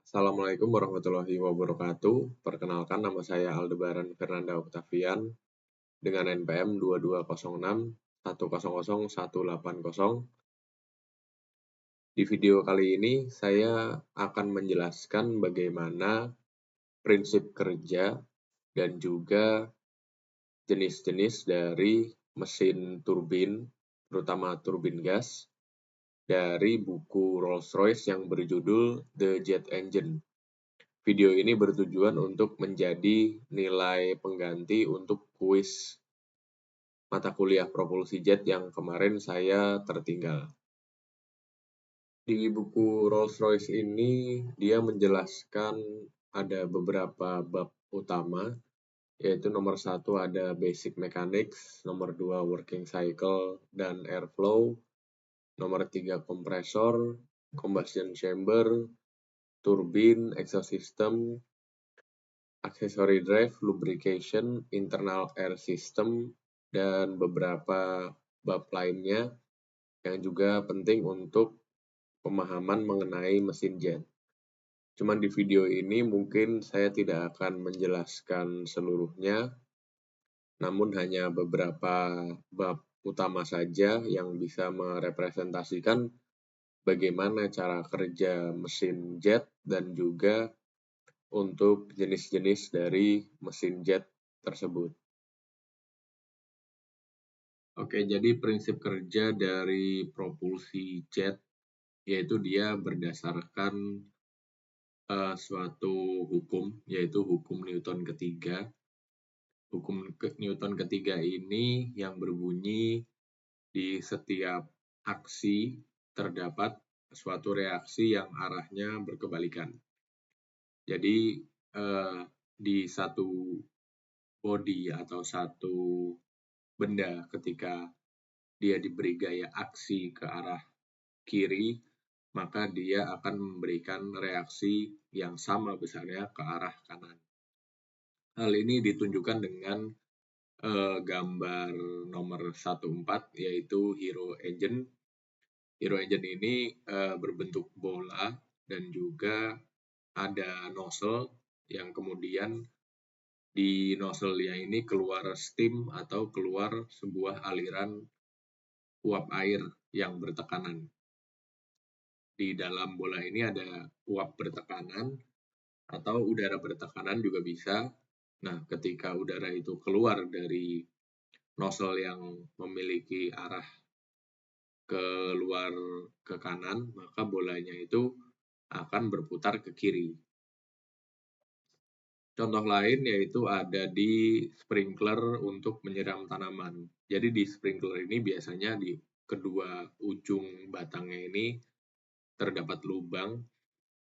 Assalamualaikum warahmatullahi wabarakatuh. Perkenalkan, nama saya Aldebaran Fernanda Octavian dengan NPM 2206 100 180. Di video kali ini saya akan menjelaskan bagaimana prinsip kerja dan juga jenis-jenis dari mesin turbin, terutama turbin gas, dari buku Rolls-Royce yang berjudul The Jet Engine. Video ini bertujuan untuk menjadi nilai pengganti untuk kuis mata kuliah propulsi jet yang kemarin saya tertinggal. Di buku Rolls-Royce ini, dia menjelaskan ada beberapa bab utama, yaitu nomor 1 ada basic mechanics, nomor 2 working cycle dan airflow, nomor 3 kompresor, combustion chamber, turbin, exhaust system, accessory drive, lubrication, internal air system, dan beberapa bab lainnya yang juga penting untuk pemahaman mengenai mesin jet. Cuman di video ini mungkin saya tidak akan menjelaskan seluruhnya, namun hanya beberapa bab utama saja yang bisa merepresentasikan bagaimana cara kerja mesin jet dan juga untuk jenis-jenis dari mesin jet tersebut. Oke, jadi prinsip kerja dari propulsi jet yaitu dia berdasarkan suatu hukum, yaitu hukum Newton ketiga. Hukum Newton ketiga ini yang berbunyi di setiap aksi terdapat suatu reaksi yang arahnya berkebalikan. Jadi di satu body atau satu benda ketika dia diberi gaya aksi ke arah kiri, maka dia akan memberikan reaksi yang sama besarnya ke arah kanan. Hal ini ditunjukkan dengan gambar nomor 14, yaitu Hero Engine. Hero Engine ini berbentuk bola dan juga ada nozzle yang kemudian di nozzle-nya ini keluar steam atau keluar sebuah aliran uap air yang bertekanan. Di dalam bola ini ada uap bertekanan atau udara bertekanan juga bisa. Nah, ketika udara itu keluar dari nozzle yang memiliki arah keluar ke kanan, maka bolanya itu akan berputar ke kiri. Contoh lain yaitu ada di sprinkler untuk menyiram tanaman. Jadi di sprinkler ini biasanya di kedua ujung batangnya ini terdapat lubang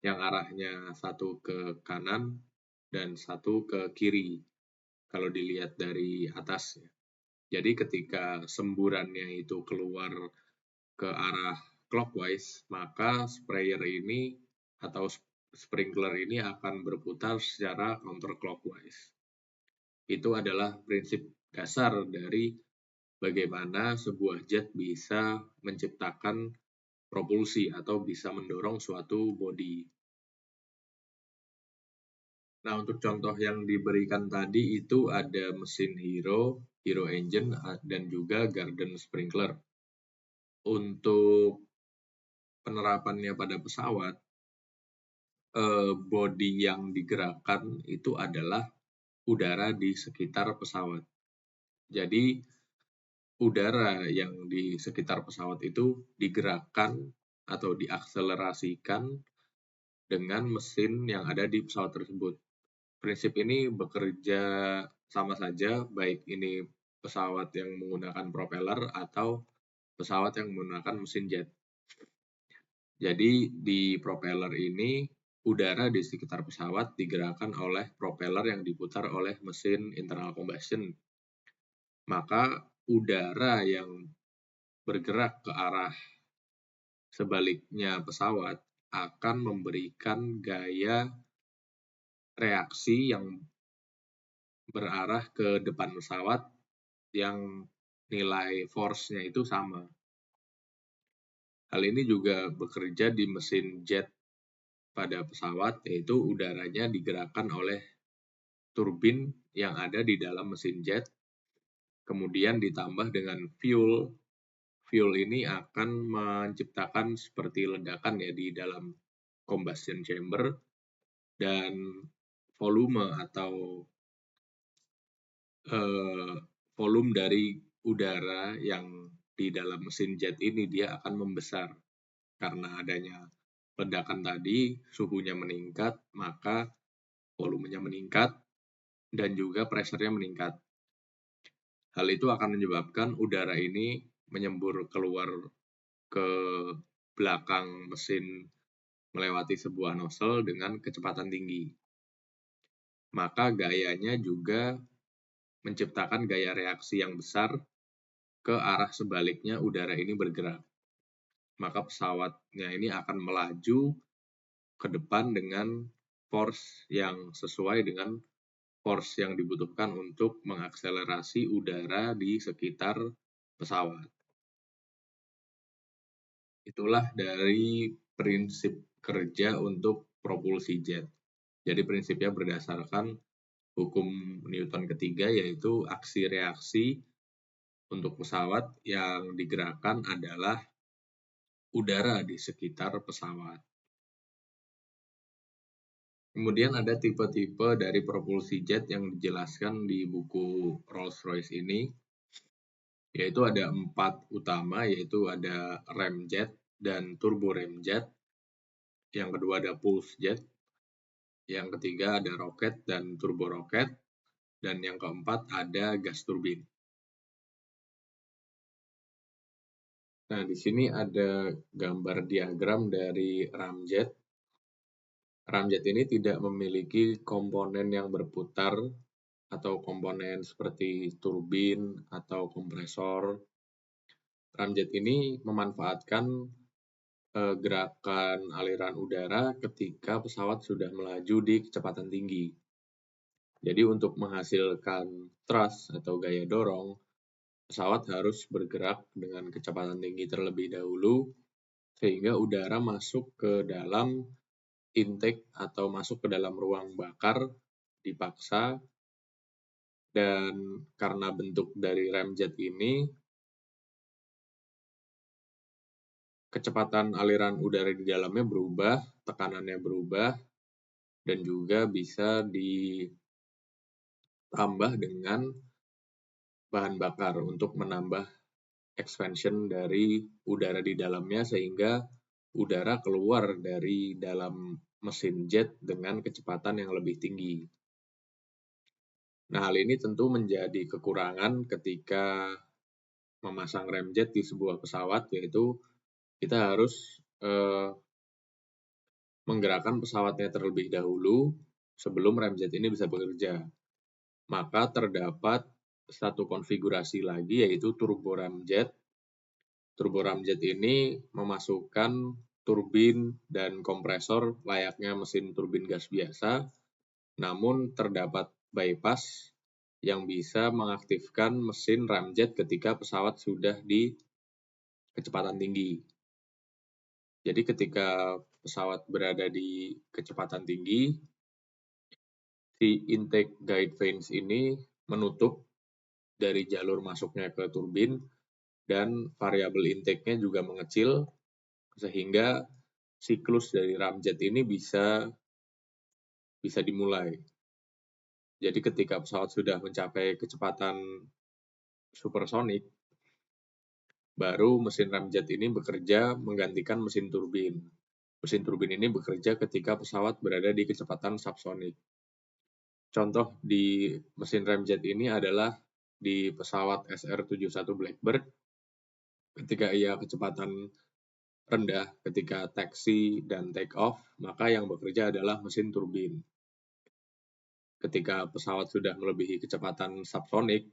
yang arahnya satu ke kanan dan satu ke kiri kalau dilihat dari atas. Jadi ketika semburannya itu keluar ke arah clockwise, maka sprayer ini atau sprinkler ini akan berputar secara counterclockwise. Itu adalah prinsip dasar dari bagaimana sebuah jet bisa menciptakan propulsi atau bisa mendorong suatu body. Nah, untuk contoh yang diberikan tadi itu ada mesin Hero Engine, dan juga Garden Sprinkler. Untuk penerapannya pada pesawat, body yang digerakkan itu adalah udara di sekitar pesawat. Jadi, udara yang di sekitar pesawat itu digerakkan atau diakselerasikan dengan mesin yang ada di pesawat tersebut. Prinsip ini bekerja sama saja, baik ini pesawat yang menggunakan propeller atau pesawat yang menggunakan mesin jet. Jadi di propeller ini, udara di sekitar pesawat digerakkan oleh propeller yang diputar oleh mesin internal combustion. Maka udara yang bergerak ke arah sebaliknya pesawat akan memberikan gaya reaksi yang berarah ke depan pesawat yang nilai force-nya itu sama. Hal ini juga bekerja di mesin jet pada pesawat, yaitu udaranya digerakkan oleh turbin yang ada di dalam mesin jet, kemudian ditambah dengan fuel. Fuel ini akan menciptakan seperti ledakan ya di dalam combustion chamber, dan volume atau volume dari udara yang di dalam mesin jet ini dia akan membesar. Karena adanya ledakan tadi, suhunya meningkat, maka volumenya meningkat, dan juga pressure-nya meningkat. Hal itu akan menyebabkan udara ini menyembur keluar ke belakang mesin melewati sebuah nozzle dengan kecepatan tinggi. Maka gayanya juga menciptakan gaya reaksi yang besar ke arah sebaliknya udara ini bergerak. Maka pesawatnya ini akan melaju ke depan dengan force yang sesuai dengan force yang dibutuhkan untuk mengakselerasi udara di sekitar pesawat. Itulah dari prinsip kerja untuk propulsi jet. Jadi prinsipnya berdasarkan hukum Newton ketiga, yaitu aksi reaksi untuk pesawat yang digerakkan adalah udara di sekitar pesawat. Kemudian ada tipe-tipe dari propulsi jet yang dijelaskan di buku Rolls-Royce ini, yaitu ada 4 utama, yaitu ada ramjet dan turbo ramjet, yang kedua ada pulse jet, yang ketiga ada roket dan turbo roket, dan yang keempat ada gas turbin. Nah, di sini ada gambar diagram dari ramjet. Ramjet ini tidak memiliki komponen yang berputar atau komponen seperti turbin atau kompresor. Ramjet ini memanfaatkan gerakan aliran udara ketika pesawat sudah melaju di kecepatan tinggi. Jadi untuk menghasilkan thrust atau gaya dorong, pesawat harus bergerak dengan kecepatan tinggi terlebih dahulu, sehingga udara masuk ke dalam intake atau masuk ke dalam ruang bakar dipaksa, dan karena bentuk dari ramjet ini, kecepatan aliran udara di dalamnya berubah, tekanannya berubah, dan juga bisa ditambah dengan bahan bakar untuk menambah expansion dari udara di dalamnya, sehingga udara keluar dari dalam mesin jet dengan kecepatan yang lebih tinggi. Nah, hal ini tentu menjadi kekurangan ketika memasang ramjet di sebuah pesawat, yaitu kita harus menggerakkan pesawatnya terlebih dahulu sebelum ramjet ini bisa bekerja. Maka terdapat satu konfigurasi lagi, yaitu turbo ramjet. Turbo ramjet ini memasukkan turbin dan kompresor layaknya mesin turbin gas biasa, namun terdapat bypass yang bisa mengaktifkan mesin ramjet ketika pesawat sudah di kecepatan tinggi. Jadi ketika pesawat berada di kecepatan tinggi, si intake guide vanes ini menutup dari jalur masuknya ke turbin, dan variabel intake-nya juga mengecil, sehingga siklus dari ramjet ini bisa dimulai. Jadi ketika pesawat sudah mencapai kecepatan supersonik, baru mesin ramjet ini bekerja menggantikan mesin turbin. Mesin turbin ini bekerja ketika pesawat berada di kecepatan subsonik. Contoh di mesin ramjet ini adalah di pesawat SR-71 Blackbird, ketika ia kecepatan rendah ketika taxi dan take off, maka yang bekerja adalah mesin turbin. Ketika pesawat sudah melebihi kecepatan subsonik,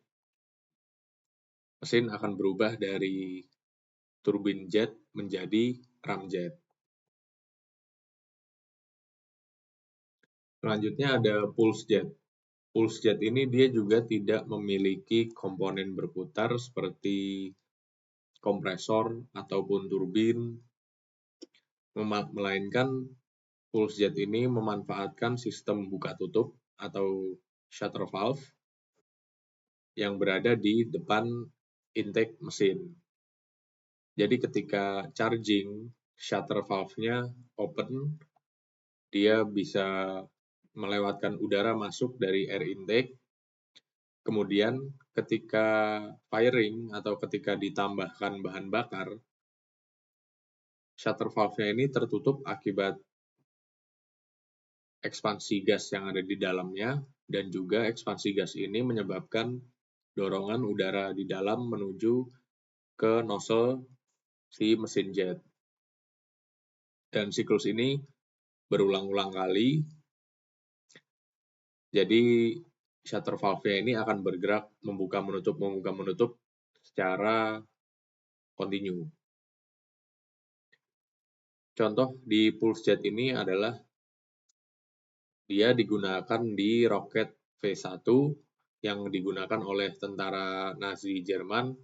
mesin akan berubah dari turbin jet menjadi ramjet. Selanjutnya ada pulse jet. Pulse jet ini dia juga tidak memiliki komponen berputar seperti kompresor ataupun turbin, melainkan pulse jet ini memanfaatkan sistem buka tutup atau shutter valve yang berada di depan intake mesin. Jadi ketika charging, shutter valve-nya open, dia bisa melewatkan udara masuk dari air intake. Kemudian ketika firing atau ketika ditambahkan bahan bakar, shutter valve-nya ini tertutup akibat ekspansi gas yang ada di dalamnya, dan juga ekspansi gas ini menyebabkan dorongan udara di dalam menuju ke nozzle si mesin jet. Dan siklus ini berulang-ulang kali, jadi shutter valve-nya ini akan bergerak membuka menutup secara kontinu. Contoh di pulse jet ini adalah dia digunakan di roket V1 yang digunakan oleh tentara Nazi Jerman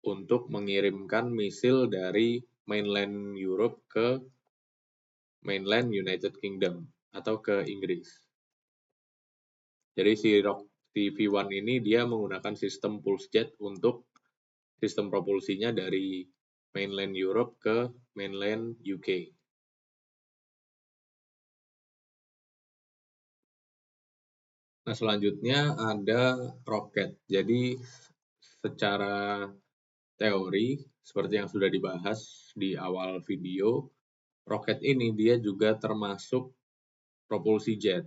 untuk mengirimkan misil dari mainland Europe ke mainland United Kingdom atau ke Inggris. Jadi si V1 ini dia menggunakan sistem pulse jet untuk sistem propulsinya dari mainland Europe ke mainland UK. Nah, selanjutnya ada roket. Jadi secara teori, seperti yang sudah dibahas di awal video, roket ini dia juga termasuk propulsi jet.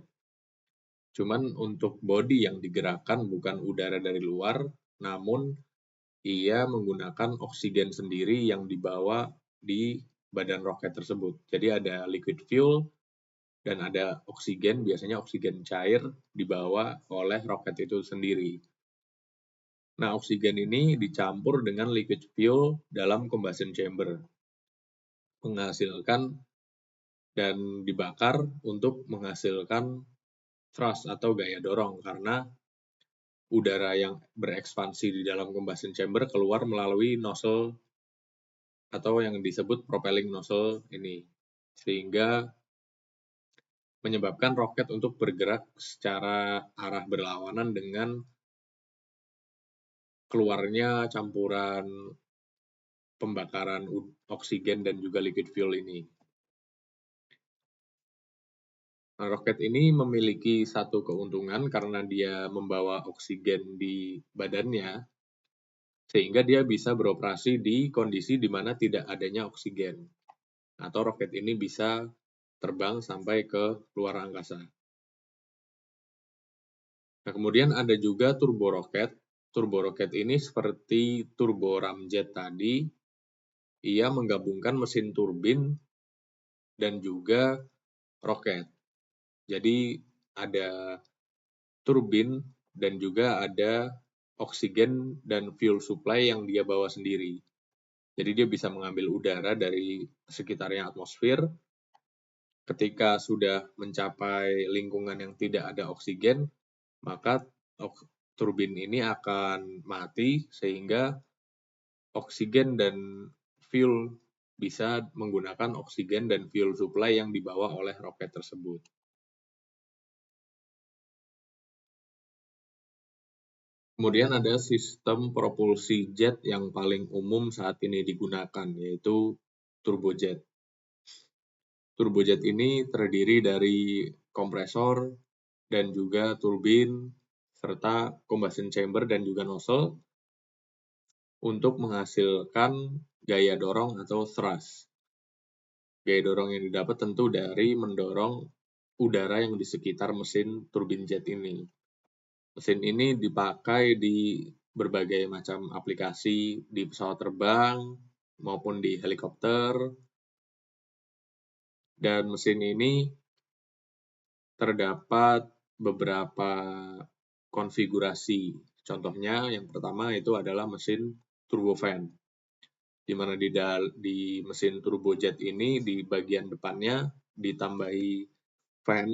Cuman untuk bodi yang digerakkan bukan udara dari luar, namun ia menggunakan oksigen sendiri yang dibawa di badan roket tersebut. Jadi ada liquid fuel dan ada oksigen, biasanya oksigen cair dibawa oleh roket itu sendiri. Nah, oksigen ini dicampur dengan liquid fuel dalam combustion chamber, menghasilkan dan dibakar untuk menghasilkan thrust atau gaya dorong, karena udara yang berekspansi di dalam combustion chamber keluar melalui nozzle atau yang disebut propelling nozzle ini, sehingga menyebabkan roket untuk bergerak secara arah berlawanan dengan keluarnya campuran pembakaran oksigen dan juga liquid fuel ini. Nah, roket ini memiliki satu keuntungan karena dia membawa oksigen di badannya, sehingga dia bisa beroperasi di kondisi di mana tidak adanya oksigen. Atau roket ini bisa terbang sampai ke luar angkasa. Nah, kemudian ada juga turboroket. Turboroket ini seperti turbo ramjet tadi, ia menggabungkan mesin turbin dan juga roket. Jadi ada turbin dan juga ada oksigen dan fuel supply yang dia bawa sendiri. Jadi dia bisa mengambil udara dari sekitarnya atmosfer. Ketika sudah mencapai lingkungan yang tidak ada oksigen, maka turbin ini akan mati sehingga oksigen dan fuel bisa menggunakan oksigen dan fuel supply yang dibawa oleh roket tersebut. Kemudian ada sistem propulsi jet yang paling umum saat ini digunakan, yaitu turbojet. Turbojet ini terdiri dari kompresor dan juga turbin, serta combustion chamber dan juga nozzle untuk menghasilkan gaya dorong atau thrust. Gaya dorong yang didapat tentu dari mendorong udara yang di sekitar mesin turbin jet ini. Mesin ini dipakai di berbagai macam aplikasi di pesawat terbang maupun di helikopter. Dan mesin ini terdapat beberapa konfigurasi. Contohnya yang pertama itu adalah mesin turbofan, di mana di mesin turbojet ini di bagian depannya ditambahi fan.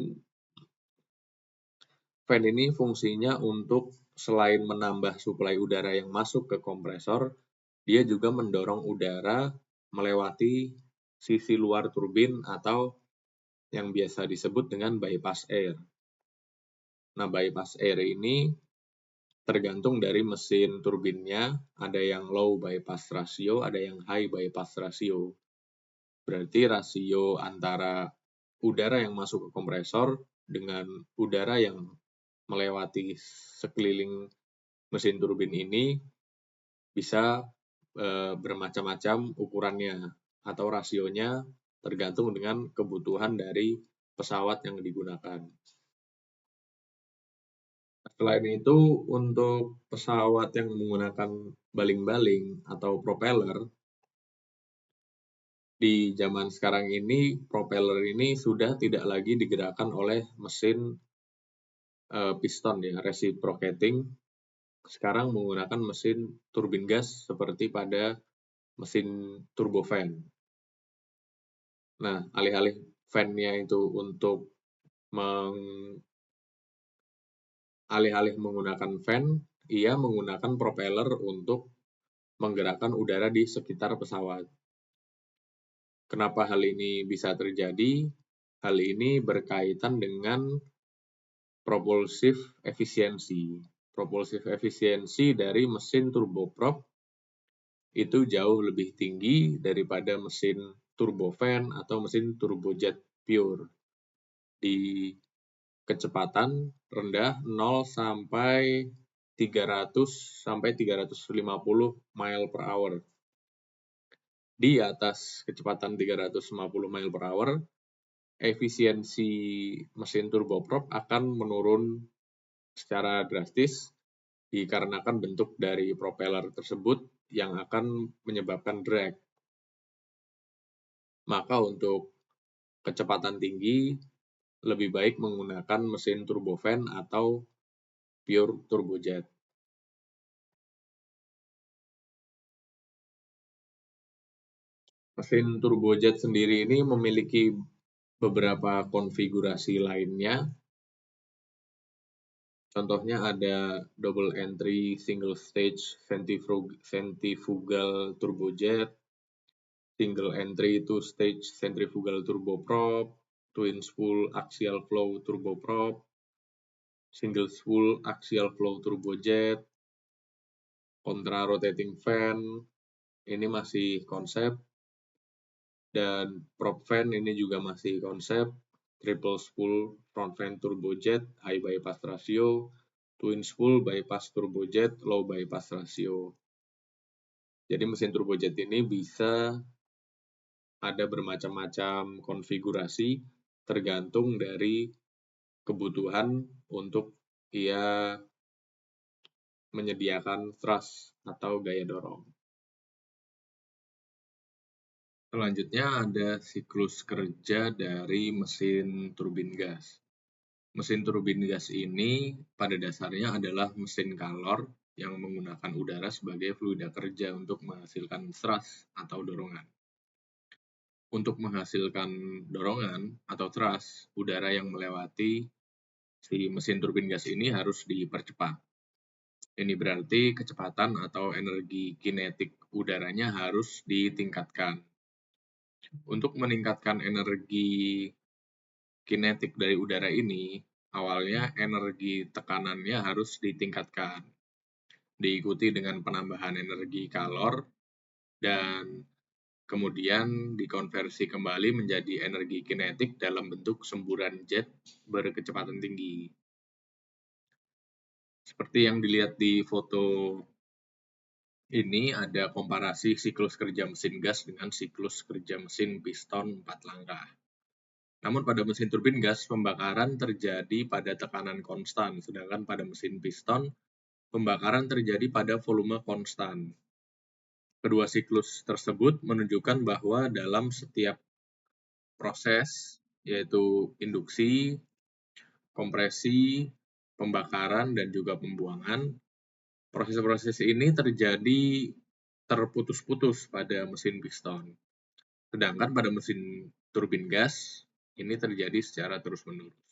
Fan ini fungsinya untuk selain menambah suplai udara yang masuk ke kompresor, dia juga mendorong udara melewati sisi luar turbin atau yang biasa disebut dengan bypass air. Nah, bypass air ini tergantung dari mesin turbinnya, ada yang low bypass ratio, ada yang high bypass ratio. Berarti rasio antara udara yang masuk ke kompresor dengan udara yang melewati sekeliling mesin turbin ini bisa bermacam-macam ukurannya atau rasionya tergantung dengan kebutuhan dari pesawat yang digunakan. Selain itu, untuk pesawat yang menggunakan baling-baling atau propeller, di zaman sekarang ini, propeller ini sudah tidak lagi digerakkan oleh mesin piston ya, reciprocating. Sekarang menggunakan mesin turbin gas seperti pada mesin turbofan. Nah, alih-alih fan-nya itu untuk alih-alih menggunakan fan, ia menggunakan propeller untuk menggerakkan udara di sekitar pesawat. Kenapa hal ini bisa terjadi? Hal ini berkaitan dengan propulsive efisiensi. Propulsive efisiensi dari mesin turboprop itu jauh lebih tinggi daripada mesin turbofan atau mesin turbojet pure. Di kecepatan rendah 0 sampai 300 sampai 350 mile per hour. Di atas kecepatan 350 mile per hour, efisiensi mesin turboprop akan menurun secara drastis dikarenakan bentuk dari propeller tersebut yang akan menyebabkan drag. Maka untuk kecepatan tinggi lebih baik menggunakan mesin turbofan atau pure turbojet. Mesin turbojet sendiri ini memiliki beberapa konfigurasi lainnya. Contohnya ada double entry, single stage, centrifugal turbojet, single entry two stage centrifugal turboprop, twin spool axial flow turboprop, single spool axial flow turbojet, contra rotating fan, ini masih konsep, dan prop fan ini juga masih konsep, triple spool front fan turbojet, high bypass ratio, twin spool bypass turbojet, low bypass ratio. Jadi mesin turbojet ini bisa ada bermacam-macam konfigurasi tergantung dari kebutuhan untuk ia menyediakan thrust atau gaya dorong. Selanjutnya ada siklus kerja dari mesin turbin gas. Mesin turbin gas ini pada dasarnya adalah mesin kalor yang menggunakan udara sebagai fluida kerja untuk menghasilkan thrust atau dorongan. Untuk menghasilkan dorongan atau thrust, udara yang melewati si mesin turbin gas ini harus dipercepat. Ini berarti kecepatan atau energi kinetik udaranya harus ditingkatkan. Untuk meningkatkan energi kinetik dari udara ini, awalnya energi tekanannya harus ditingkatkan. Diikuti dengan penambahan energi kalor dan kemudian dikonversi kembali menjadi energi kinetik dalam bentuk semburan jet berkecepatan tinggi. Seperti yang dilihat di foto ini, ada komparasi siklus kerja mesin gas dengan siklus kerja mesin piston 4 langkah. Namun pada mesin turbin gas, pembakaran terjadi pada tekanan konstan, sedangkan pada mesin piston, pembakaran terjadi pada volume konstan. Kedua siklus tersebut menunjukkan bahwa dalam setiap proses, yaitu induksi, kompresi, pembakaran, dan juga pembuangan, proses-proses ini terjadi terputus-putus pada mesin piston. Sedangkan pada mesin turbin gas, ini terjadi secara terus-menerus.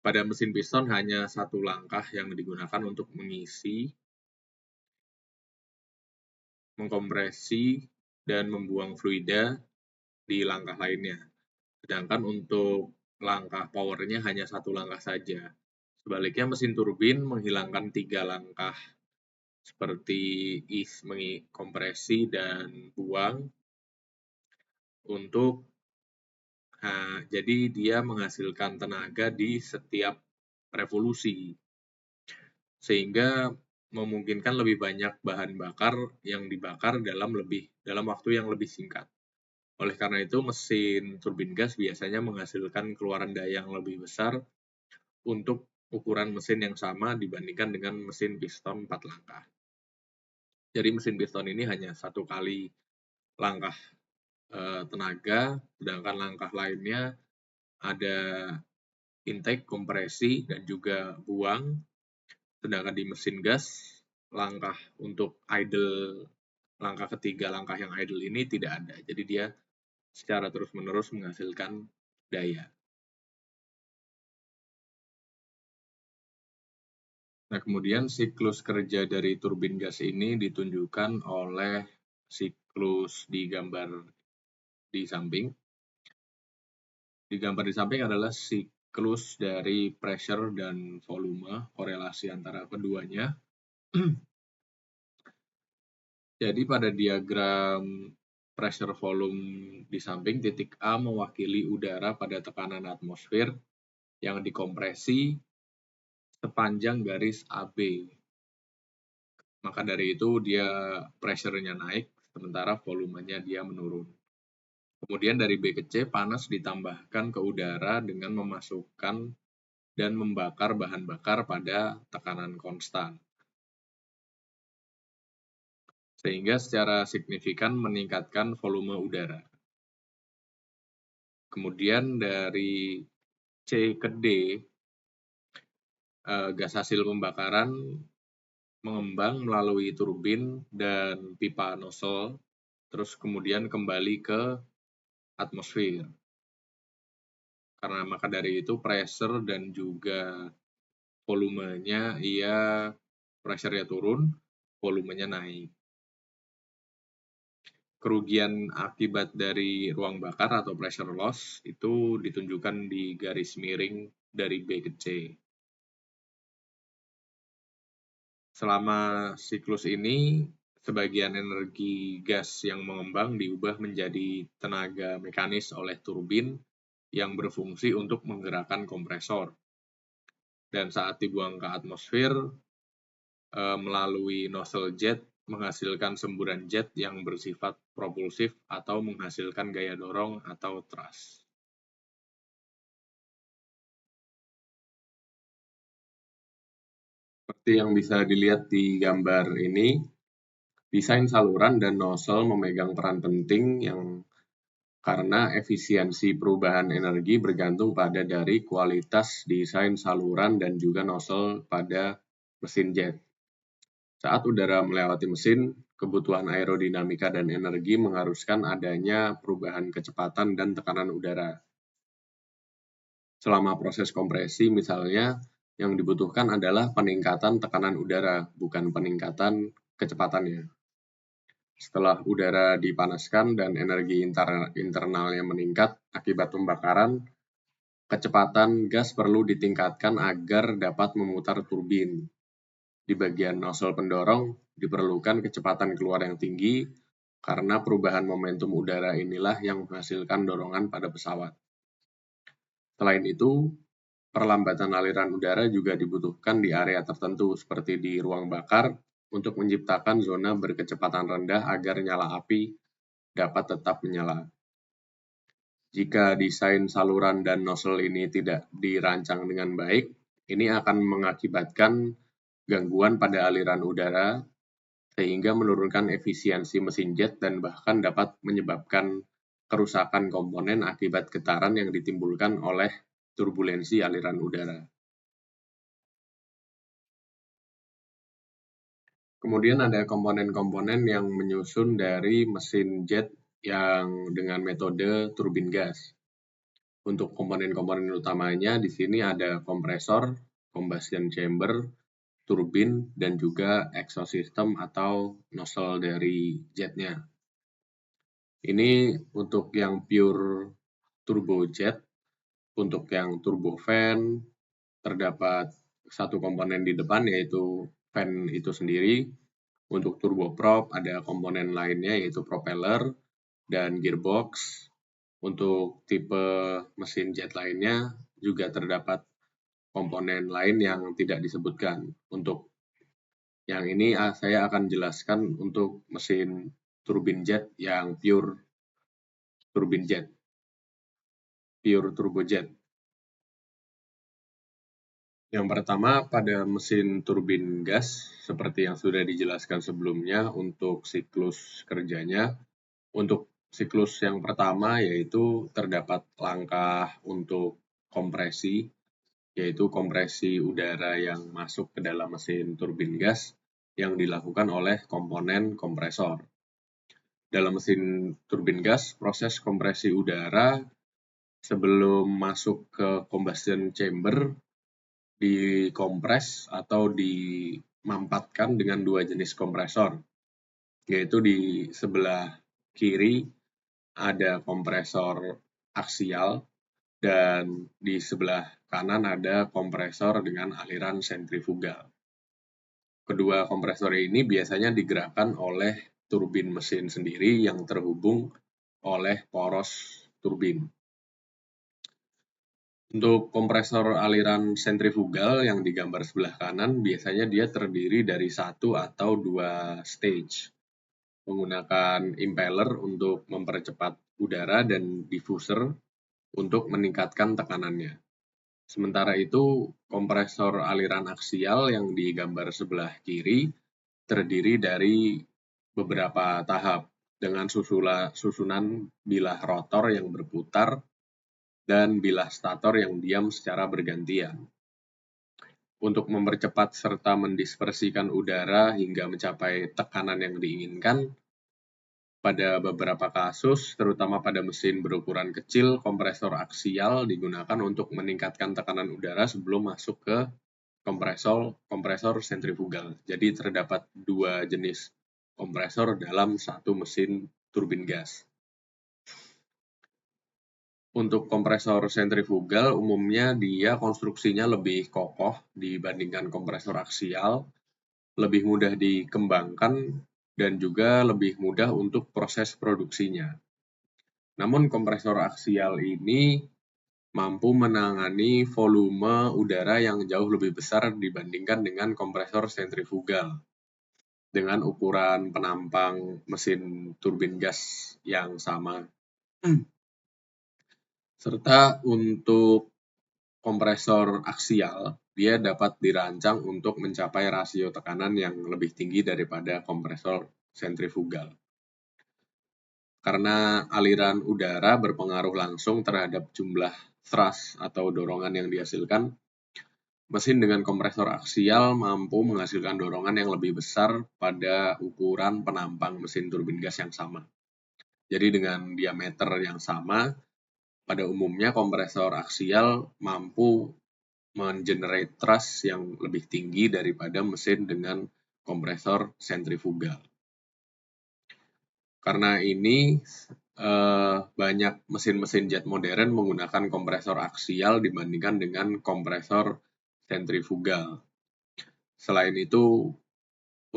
Pada mesin piston hanya satu langkah yang digunakan untuk mengisi, mengkompresi, dan membuang fluida di langkah lainnya. Sedangkan untuk langkah powernya hanya satu langkah saja. Sebaliknya mesin turbin menghilangkan 3 langkah seperti kompresi dan buang untuk jadi dia menghasilkan tenaga di setiap revolusi, sehingga memungkinkan lebih banyak bahan bakar yang dibakar dalam waktu yang lebih singkat. Oleh karena itu, mesin turbin gas biasanya menghasilkan keluaran daya yang lebih besar untuk ukuran mesin yang sama dibandingkan dengan mesin piston 4 langkah. Jadi mesin piston ini hanya satu kali langkah tenaga, sedangkan langkah lainnya ada intake, kompresi, dan juga buang. Sedangkan di mesin gas, langkah untuk idle, langkah ketiga, langkah yang idle ini tidak ada. Jadi dia secara terus-menerus menghasilkan daya. Nah, kemudian siklus kerja dari turbin gas ini ditunjukkan oleh siklus di gambar di samping. Di gambar di samping adalah siklus dari pressure dan volume, korelasi antara keduanya. Jadi pada diagram pressure volume di samping, titik A mewakili udara pada tekanan atmosfer yang dikompresi sepanjang garis AB. Maka dari itu dia pressure-nya naik, sementara volumenya dia menurun. Kemudian dari B ke C, panas ditambahkan ke udara dengan memasukkan dan membakar bahan bakar pada tekanan konstan, sehingga secara signifikan meningkatkan volume udara. Kemudian dari C ke D, gas hasil pembakaran mengembang melalui turbin dan pipa nozzle, terus kemudian kembali ke atmosfer. Karena maka dari itu pressure dan juga volumenya pressure-nya turun, volumenya naik. Kerugian akibat dari ruang bakar atau pressure loss itu ditunjukkan di garis miring dari B ke C. Selama siklus ini, sebagian energi gas yang mengembang diubah menjadi tenaga mekanis oleh turbin yang berfungsi untuk menggerakkan kompresor. Dan saat dibuang ke atmosfer, melalui nozzle jet menghasilkan semburan jet yang bersifat propulsif atau menghasilkan gaya dorong atau thrust. Seperti yang bisa dilihat di gambar ini, desain saluran dan nozzle memegang peran penting karena efisiensi perubahan energi bergantung pada dari kualitas desain saluran dan juga nozzle pada mesin jet. Saat udara melewati mesin, kebutuhan aerodinamika dan energi mengharuskan adanya perubahan kecepatan dan tekanan udara. Selama proses kompresi misalnya, yang dibutuhkan adalah peningkatan tekanan udara, bukan peningkatan kecepatannya. Setelah udara dipanaskan dan energi internalnya meningkat akibat pembakaran, kecepatan gas perlu ditingkatkan agar dapat memutar turbin. Di bagian nozzle pendorong, diperlukan kecepatan keluar yang tinggi karena perubahan momentum udara inilah yang menghasilkan dorongan pada pesawat. Selain itu, perlambatan aliran udara juga dibutuhkan di area tertentu seperti di ruang bakar untuk menciptakan zona berkecepatan rendah agar nyala api dapat tetap menyala. Jika desain saluran dan nozzle ini tidak dirancang dengan baik, ini akan mengakibatkan gangguan pada aliran udara sehingga menurunkan efisiensi mesin jet dan bahkan dapat menyebabkan kerusakan komponen akibat getaran yang ditimbulkan oleh turbulensi aliran udara. Kemudian ada komponen-komponen yang menyusun dari mesin jet yang dengan metode turbin gas. Untuk komponen-komponen utamanya di sini ada kompresor, combustion chamber, turbin, dan juga exhaust system atau nozzle dari jetnya. Ini untuk yang pure turbojet. Untuk yang turbofan terdapat satu komponen di depan yaitu fan itu sendiri. Untuk turboprop ada komponen lainnya yaitu propeller dan gearbox. Untuk tipe mesin jet lainnya juga terdapat komponen lain yang tidak disebutkan. Untuk yang ini saya akan jelaskan untuk mesin turbin jet yang pure turbin jet, pure turbojet. Yang pertama pada mesin turbin gas, seperti yang sudah dijelaskan sebelumnya untuk siklus kerjanya. Untuk siklus yang pertama yaitu terdapat langkah untuk kompresi, yaitu kompresi udara yang masuk ke dalam mesin turbin gas yang dilakukan oleh komponen kompresor. Dalam mesin turbin gas, proses kompresi udara sebelum masuk ke combustion chamber dikompres atau dimampatkan dengan dua jenis kompresor, yaitu di sebelah kiri ada kompresor aksial dan di sebelah kanan ada kompresor dengan aliran sentrifugal. Kedua kompresor ini biasanya digerakkan oleh turbin mesin sendiri yang terhubung oleh poros turbin. Untuk kompresor aliran sentrifugal yang digambar sebelah kanan, biasanya dia terdiri dari satu atau dua stage, menggunakan impeller untuk mempercepat udara dan diffuser untuk meningkatkan tekanannya. Sementara itu, kompresor aliran aksial yang digambar sebelah kiri terdiri dari beberapa tahap dengan susunan bilah rotor yang berputar dan bilah stator yang diam secara bergantian. Untuk mempercepat serta mendispersikan udara hingga mencapai tekanan yang diinginkan, pada beberapa kasus, terutama pada mesin berukuran kecil, kompresor aksial digunakan untuk meningkatkan tekanan udara sebelum masuk ke kompresor sentrifugal. Jadi terdapat dua jenis kompresor dalam satu mesin turbin gas. Untuk kompresor sentrifugal, umumnya dia konstruksinya lebih kokoh dibandingkan kompresor aksial, lebih mudah dikembangkan, dan juga lebih mudah untuk proses produksinya. Namun kompresor aksial ini mampu menangani volume udara yang jauh lebih besar dibandingkan dengan kompresor sentrifugal dengan ukuran penampang mesin turbin gas yang sama. Serta untuk kompresor aksial, dia dapat dirancang untuk mencapai rasio tekanan yang lebih tinggi daripada kompresor sentrifugal. Karena aliran udara berpengaruh langsung terhadap jumlah thrust atau dorongan yang dihasilkan, mesin dengan kompresor aksial mampu menghasilkan dorongan yang lebih besar pada ukuran penampang mesin turbin gas yang sama. Jadi dengan diameter yang sama, pada umumnya kompresor aksial mampu mengenerate thrust yang lebih tinggi daripada mesin dengan kompresor sentrifugal. Karena ini banyak mesin-mesin jet modern menggunakan kompresor aksial dibandingkan dengan kompresor sentrifugal. Selain itu,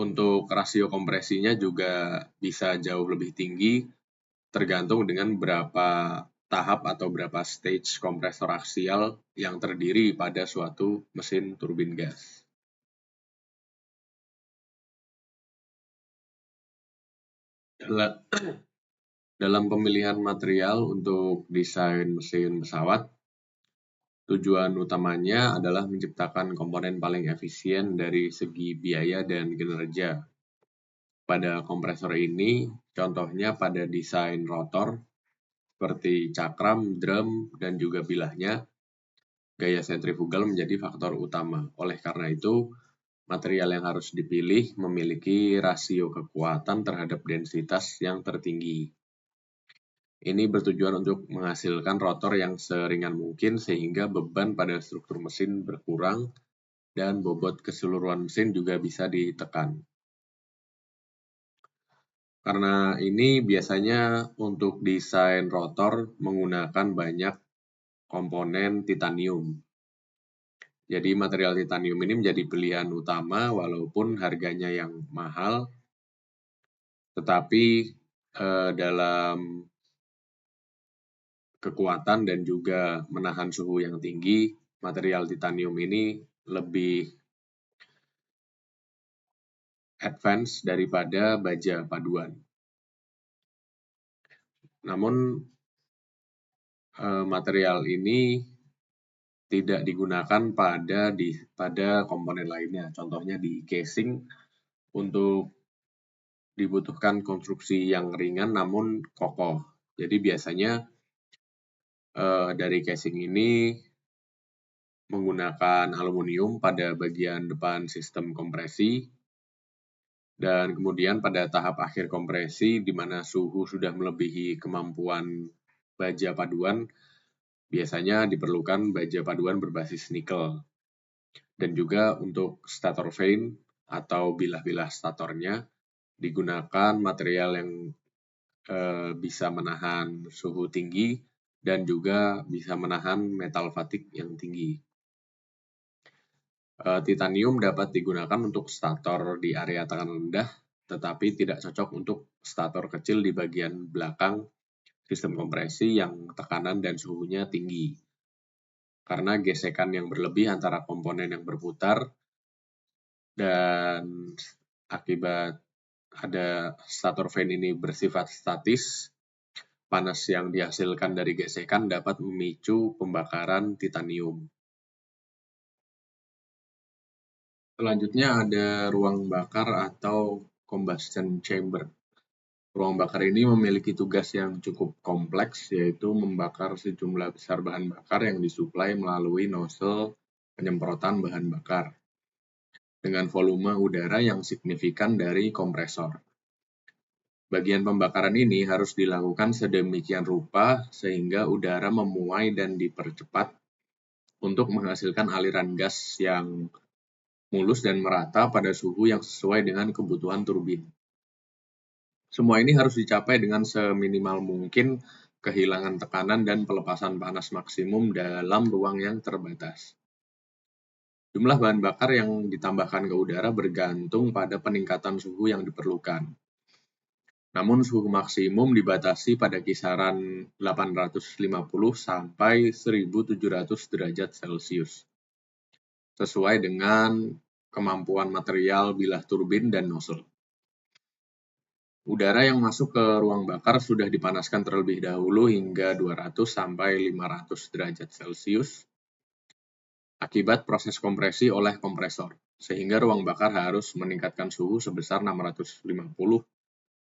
untuk rasio kompresinya juga bisa jauh lebih tinggi tergantung dengan berapa tahap atau berapa stage kompresor aksial yang terdiri pada suatu mesin turbin gas. Dalam pemilihan material untuk desain mesin pesawat, tujuan utamanya adalah menciptakan komponen paling efisien dari segi biaya dan kinerja. Pada kompresor ini, contohnya pada desain rotor, seperti cakram, drum, dan juga bilahnya, gaya sentrifugal menjadi faktor utama. Oleh karena itu, material yang harus dipilih memiliki rasio kekuatan terhadap densitas yang tertinggi. Ini bertujuan untuk menghasilkan rotor yang seringan mungkin sehingga beban pada struktur mesin berkurang dan bobot keseluruhan mesin juga bisa ditekan. Karena ini biasanya untuk desain rotor menggunakan banyak komponen titanium. Jadi material titanium ini menjadi pilihan utama walaupun harganya yang mahal, tetapi dalam kekuatan dan juga menahan suhu yang tinggi, material titanium ini lebih advance daripada baja paduan. Namun material ini tidak digunakan pada komponen lainnya. Contohnya di casing untuk dibutuhkan konstruksi yang ringan namun kokoh. Jadi biasanya dari casing ini menggunakan aluminium pada bagian depan sistem kompresi, dan kemudian pada tahap akhir kompresi di mana suhu sudah melebihi kemampuan baja paduan, biasanya diperlukan baja paduan berbasis nikel. Dan juga untuk stator vane atau bilah-bilah statornya digunakan material yang bisa menahan suhu tinggi dan juga bisa menahan metal fatigue yang tinggi. Titanium dapat digunakan untuk stator di area tekanan rendah, tetapi tidak cocok untuk stator kecil di bagian belakang sistem kompresi yang tekanan dan suhunya tinggi. Karena gesekan yang berlebih antara komponen yang berputar dan akibat ada stator vane ini bersifat statis, panas yang dihasilkan dari gesekan dapat memicu pembakaran titanium. Selanjutnya ada ruang bakar atau combustion chamber. Ruang bakar ini memiliki tugas yang cukup kompleks, yaitu membakar sejumlah besar bahan bakar yang disuplai melalui nozzle penyemprotan bahan bakar dengan volume udara yang signifikan dari kompresor. Bagian pembakaran ini harus dilakukan sedemikian rupa sehingga udara memuai dan dipercepat untuk menghasilkan aliran gas yang mulus dan merata pada suhu yang sesuai dengan kebutuhan turbin. Semua ini harus dicapai dengan seminimal mungkin kehilangan tekanan dan pelepasan panas maksimum dalam ruang yang terbatas. Jumlah bahan bakar yang ditambahkan ke udara bergantung pada peningkatan suhu yang diperlukan. Namun suhu maksimum dibatasi pada kisaran 850 sampai 1700 derajat Celcius. Sesuai dengan kemampuan material bilah turbin dan nozzle. Udara yang masuk ke ruang bakar sudah dipanaskan terlebih dahulu hingga 200 sampai 500 derajat Celcius akibat proses kompresi oleh kompresor, sehingga ruang bakar harus meningkatkan suhu sebesar 650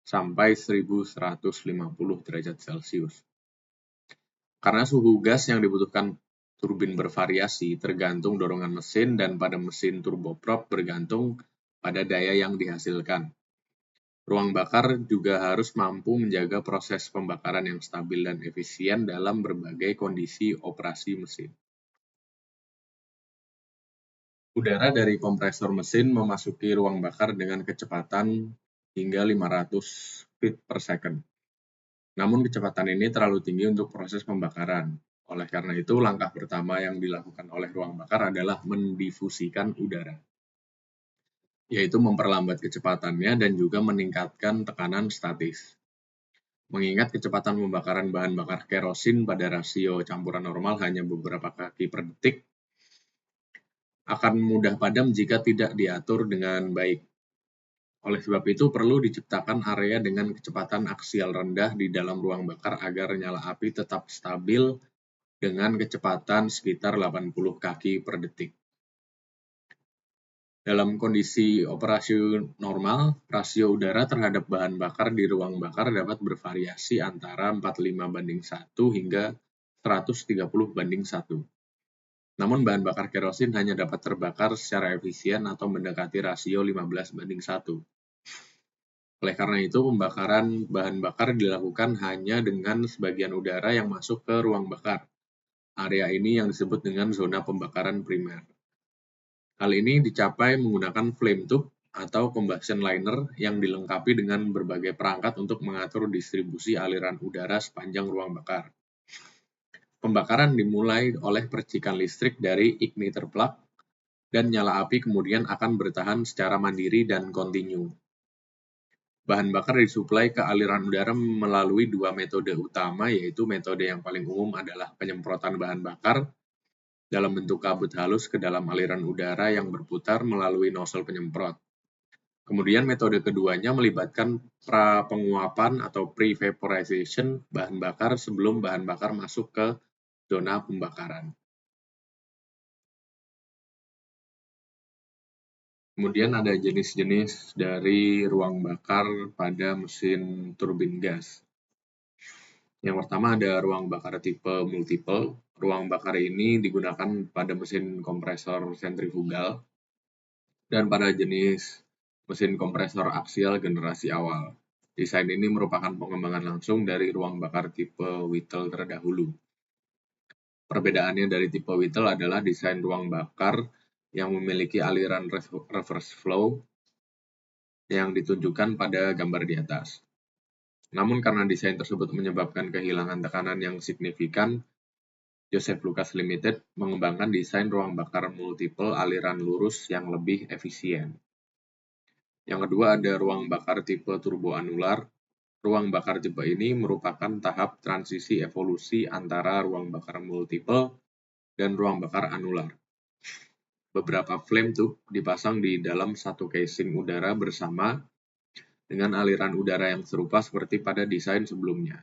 sampai 1150 derajat Celcius. Karena suhu gas yang dibutuhkan turbin bervariasi tergantung dorongan mesin dan pada mesin turboprop bergantung pada daya yang dihasilkan. Ruang bakar juga harus mampu menjaga proses pembakaran yang stabil dan efisien dalam berbagai kondisi operasi mesin. Udara dari kompresor mesin memasuki ruang bakar dengan kecepatan hingga 500 feet per second. Namun kecepatan ini terlalu tinggi untuk proses pembakaran. Oleh karena itu, langkah pertama yang dilakukan oleh ruang bakar adalah mendifusikan udara, yaitu memperlambat kecepatannya dan juga meningkatkan tekanan statis. Mengingat kecepatan pembakaran bahan bakar kerosin pada rasio campuran normal hanya beberapa kaki per detik, akan mudah padam jika tidak diatur dengan baik. Oleh sebab itu, perlu diciptakan area dengan kecepatan aksial rendah di dalam ruang bakar agar nyala api tetap stabil dengan kecepatan sekitar 80 kaki per detik. Dalam kondisi operasi normal, rasio udara terhadap bahan bakar di ruang bakar dapat bervariasi antara 45:1 hingga 130:1. Namun bahan bakar kerosin hanya dapat terbakar secara efisien atau mendekati rasio 15:1. Oleh karena itu, pembakaran bahan bakar dilakukan hanya dengan sebagian udara yang masuk ke ruang bakar. Area ini yang disebut dengan zona pembakaran primer. Hal ini dicapai menggunakan flame tube atau combustion liner yang dilengkapi dengan berbagai perangkat untuk mengatur distribusi aliran udara sepanjang ruang bakar. Pembakaran dimulai oleh percikan listrik dari igniter plug dan nyala api kemudian akan bertahan secara mandiri dan kontinu. Bahan bakar disuplai ke aliran udara melalui dua metode utama, yaitu metode yang paling umum adalah penyemprotan bahan bakar dalam bentuk kabut halus ke dalam aliran udara yang berputar melalui nozzle penyemprot. Kemudian metode keduanya melibatkan pra-penguapan atau pre-vaporization bahan bakar sebelum bahan bakar masuk ke zona pembakaran. Kemudian ada jenis-jenis dari ruang bakar pada mesin turbin gas. Yang pertama ada ruang bakar tipe multiple. Ruang bakar ini digunakan pada mesin kompresor sentrifugal dan pada jenis mesin kompresor aksial generasi awal. Desain ini merupakan pengembangan langsung dari ruang bakar tipe Whittle terdahulu. Perbedaannya dari tipe Whittle adalah desain ruang bakar yang memiliki aliran reverse flow yang ditunjukkan pada gambar di atas. Namun karena desain tersebut menyebabkan kehilangan tekanan yang signifikan, Joseph Lucas Limited mengembangkan desain ruang bakar multiple aliran lurus yang lebih efisien. Yang kedua ada ruang bakar tipe turboanular. Ruang bakar tipe ini merupakan tahap transisi evolusi antara ruang bakar multiple dan ruang bakar anular. Beberapa flame tube dipasang di dalam satu casing udara bersama dengan aliran udara yang serupa seperti pada desain sebelumnya.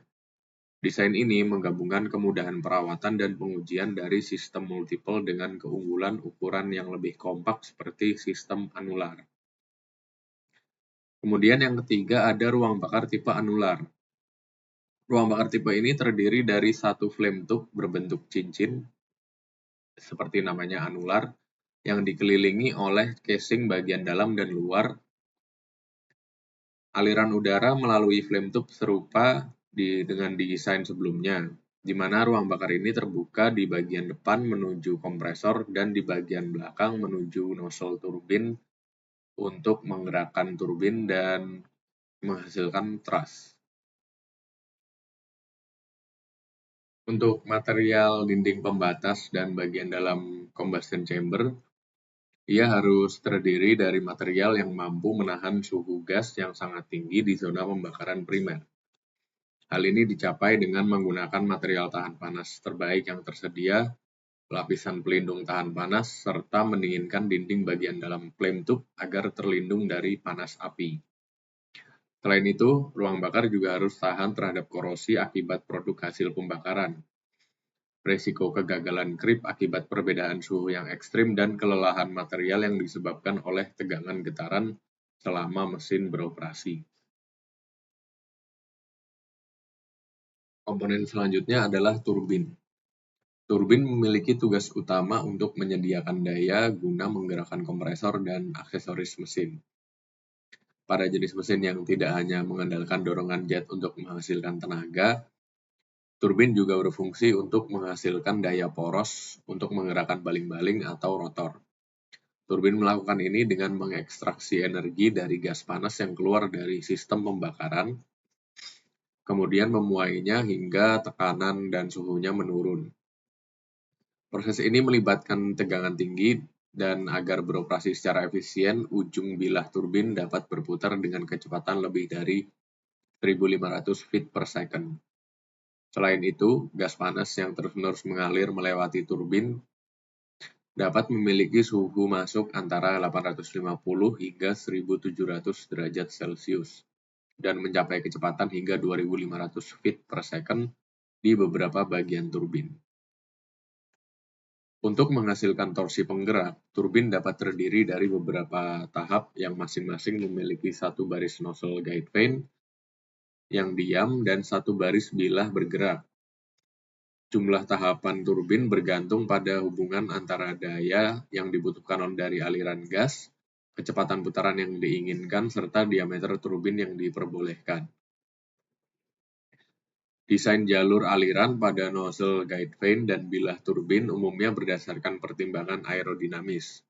Desain ini menggabungkan kemudahan perawatan dan pengujian dari sistem multiple dengan keunggulan ukuran yang lebih kompak seperti sistem anular. Kemudian yang ketiga ada ruang bakar tipe anular. Ruang bakar tipe ini terdiri dari satu flame tube berbentuk cincin, seperti namanya anular, yang dikelilingi oleh casing bagian dalam dan luar. Aliran udara melalui flame tube serupa dengan desain sebelumnya, di mana ruang bakar ini terbuka di bagian depan menuju kompresor dan di bagian belakang menuju nozzle turbin untuk menggerakkan turbin dan menghasilkan thrust. Untuk material dinding pembatas dan bagian dalam combustion chamber, ia harus terdiri dari material yang mampu menahan suhu gas yang sangat tinggi di zona pembakaran primer. Hal ini dicapai dengan menggunakan material tahan panas terbaik yang tersedia, lapisan pelindung tahan panas, serta mendinginkan dinding bagian dalam flame tube agar terlindung dari panas api. Selain itu, ruang bakar juga harus tahan terhadap korosi akibat produk hasil pembakaran, resiko kegagalan krip akibat perbedaan suhu yang ekstrim, dan kelelahan material yang disebabkan oleh tegangan getaran selama mesin beroperasi. Komponen selanjutnya adalah turbin. Turbin memiliki tugas utama untuk menyediakan daya guna menggerakkan kompresor dan aksesoris mesin. Pada jenis mesin yang tidak hanya mengandalkan dorongan jet untuk menghasilkan tenaga, turbin juga berfungsi untuk menghasilkan daya poros untuk menggerakkan baling-baling atau rotor. Turbin melakukan ini dengan mengekstraksi energi dari gas panas yang keluar dari sistem pembakaran, kemudian memuainya hingga tekanan dan suhunya menurun. Proses ini melibatkan tegangan tinggi dan agar beroperasi secara efisien, ujung bilah turbin dapat berputar dengan kecepatan lebih dari 1.500 feet per second. Selain itu, gas panas yang terus-menerus mengalir melewati turbin dapat memiliki suhu masuk antara 850 hingga 1.700 derajat Celcius dan mencapai kecepatan hingga 2.500 feet per second di beberapa bagian turbin. Untuk menghasilkan torsi penggerak, turbin dapat terdiri dari beberapa tahap yang masing-masing memiliki satu baris nozzle guide vane yang diam dan satu baris bilah bergerak. Jumlah tahapan turbin bergantung pada hubungan antara daya yang dibutuhkan dari aliran gas, kecepatan putaran yang diinginkan, serta diameter turbin yang diperbolehkan. Desain jalur aliran pada nozzle guide vane dan bilah turbin umumnya berdasarkan pertimbangan aerodinamis.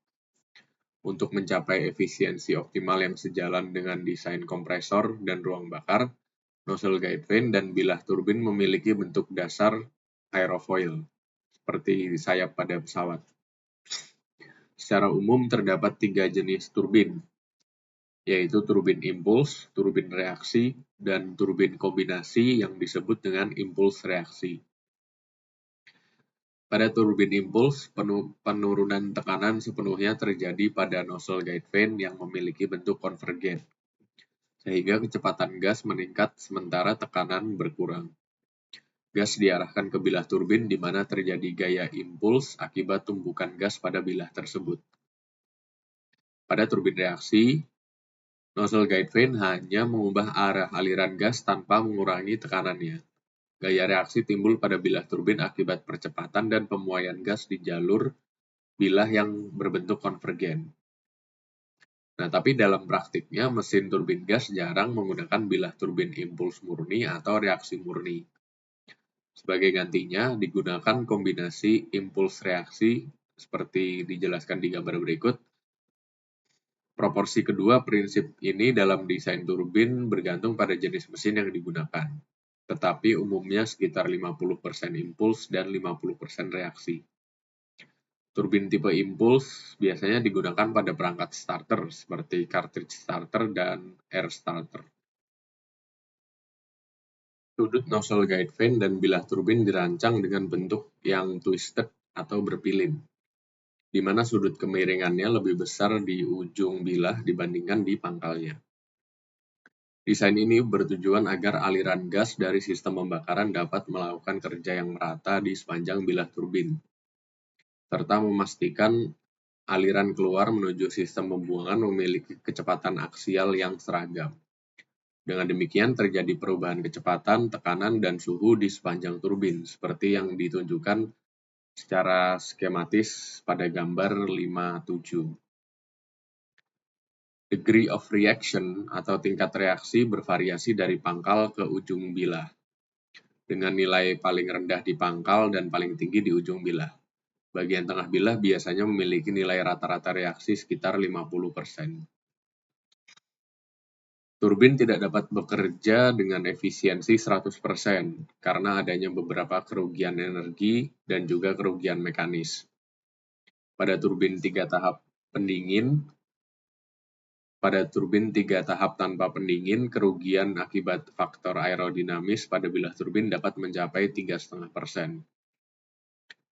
Untuk mencapai efisiensi optimal yang sejalan dengan desain kompresor dan ruang bakar, nozzle guide vane dan bilah turbin memiliki bentuk dasar aerofoil, seperti sayap pada pesawat. Secara umum terdapat 3 jenis turbin, yaitu turbin impuls, turbin reaksi, dan turbin kombinasi yang disebut dengan impuls reaksi. Pada turbin impuls, penurunan tekanan sepenuhnya terjadi pada nozzle guide vane yang memiliki bentuk konvergen, sehingga kecepatan gas meningkat sementara tekanan berkurang. Gas diarahkan ke bilah turbin di mana terjadi gaya impuls akibat tumpukan gas pada bilah tersebut. Pada turbin reaksi, nozzle guide vane hanya mengubah arah aliran gas tanpa mengurangi tekanannya. Gaya reaksi timbul pada bilah turbin akibat percepatan dan pemuaian gas di jalur bilah yang berbentuk konvergen. Nah, tapi dalam praktiknya mesin turbin gas jarang menggunakan bilah turbin impuls murni atau reaksi murni. Sebagai gantinya digunakan kombinasi impuls reaksi seperti dijelaskan di gambar berikut. Proporsi kedua prinsip ini dalam desain turbin bergantung pada jenis mesin yang digunakan, tetapi umumnya sekitar 50% impuls dan 50% reaksi. Turbin tipe impuls biasanya digunakan pada perangkat starter seperti cartridge starter dan air starter. Sudut nozzle guide vane dan bilah turbin dirancang dengan bentuk yang twisted atau berpilin, di mana sudut kemiringannya lebih besar di ujung bilah dibandingkan di pangkalnya. Desain ini bertujuan agar aliran gas dari sistem pembakaran dapat melakukan kerja yang merata di sepanjang bilah turbin, serta memastikan aliran keluar menuju sistem pembuangan memiliki kecepatan aksial yang seragam. Dengan demikian terjadi perubahan kecepatan, tekanan, dan suhu di sepanjang turbin, seperti yang ditunjukkan secara skematis pada gambar 5.7. Degree of reaction atau tingkat reaksi bervariasi dari pangkal ke ujung bilah, dengan nilai paling rendah di pangkal dan paling tinggi di ujung bilah. Bagian tengah bilah biasanya memiliki nilai rata-rata reaksi sekitar 50%. Turbin tidak dapat bekerja dengan efisiensi 100% karena adanya beberapa kerugian energi dan juga kerugian mekanis. Pada turbin 3 tahap tanpa pendingin, kerugian akibat faktor aerodinamis pada bilah turbin dapat mencapai 3,5%.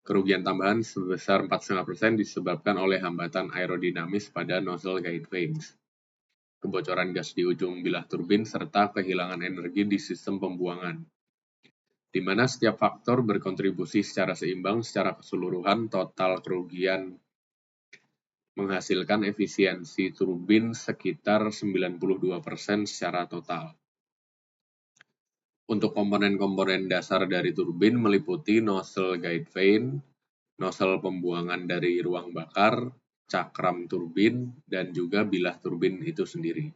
Kerugian tambahan sebesar 4,5% disebabkan oleh hambatan aerodinamis pada nozzle guide vanes, kebocoran gas di ujung bilah turbin, serta kehilangan energi di sistem pembuangan, di mana setiap faktor berkontribusi secara seimbang. Secara keseluruhan, total kerugian menghasilkan efisiensi turbin sekitar 92% secara total. Untuk komponen-komponen dasar dari turbin meliputi nozzle guide vane, nozzle pembuangan dari ruang bakar, cakram turbin, dan juga bilah turbin itu sendiri.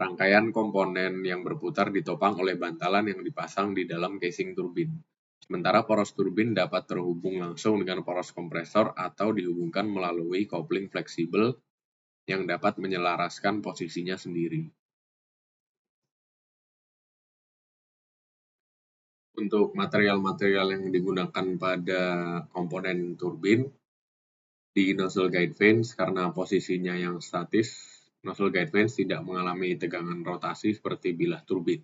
Rangkaian komponen yang berputar ditopang oleh bantalan yang dipasang di dalam casing turbin. Sementara poros turbin dapat terhubung langsung dengan poros kompresor atau dihubungkan melalui kopling fleksibel yang dapat menyelaraskan posisinya sendiri. Untuk material-material yang digunakan pada komponen turbin, di nozzle guide vanes karena posisinya yang statis, nozzle guide vanes tidak mengalami tegangan rotasi seperti bilah turbin.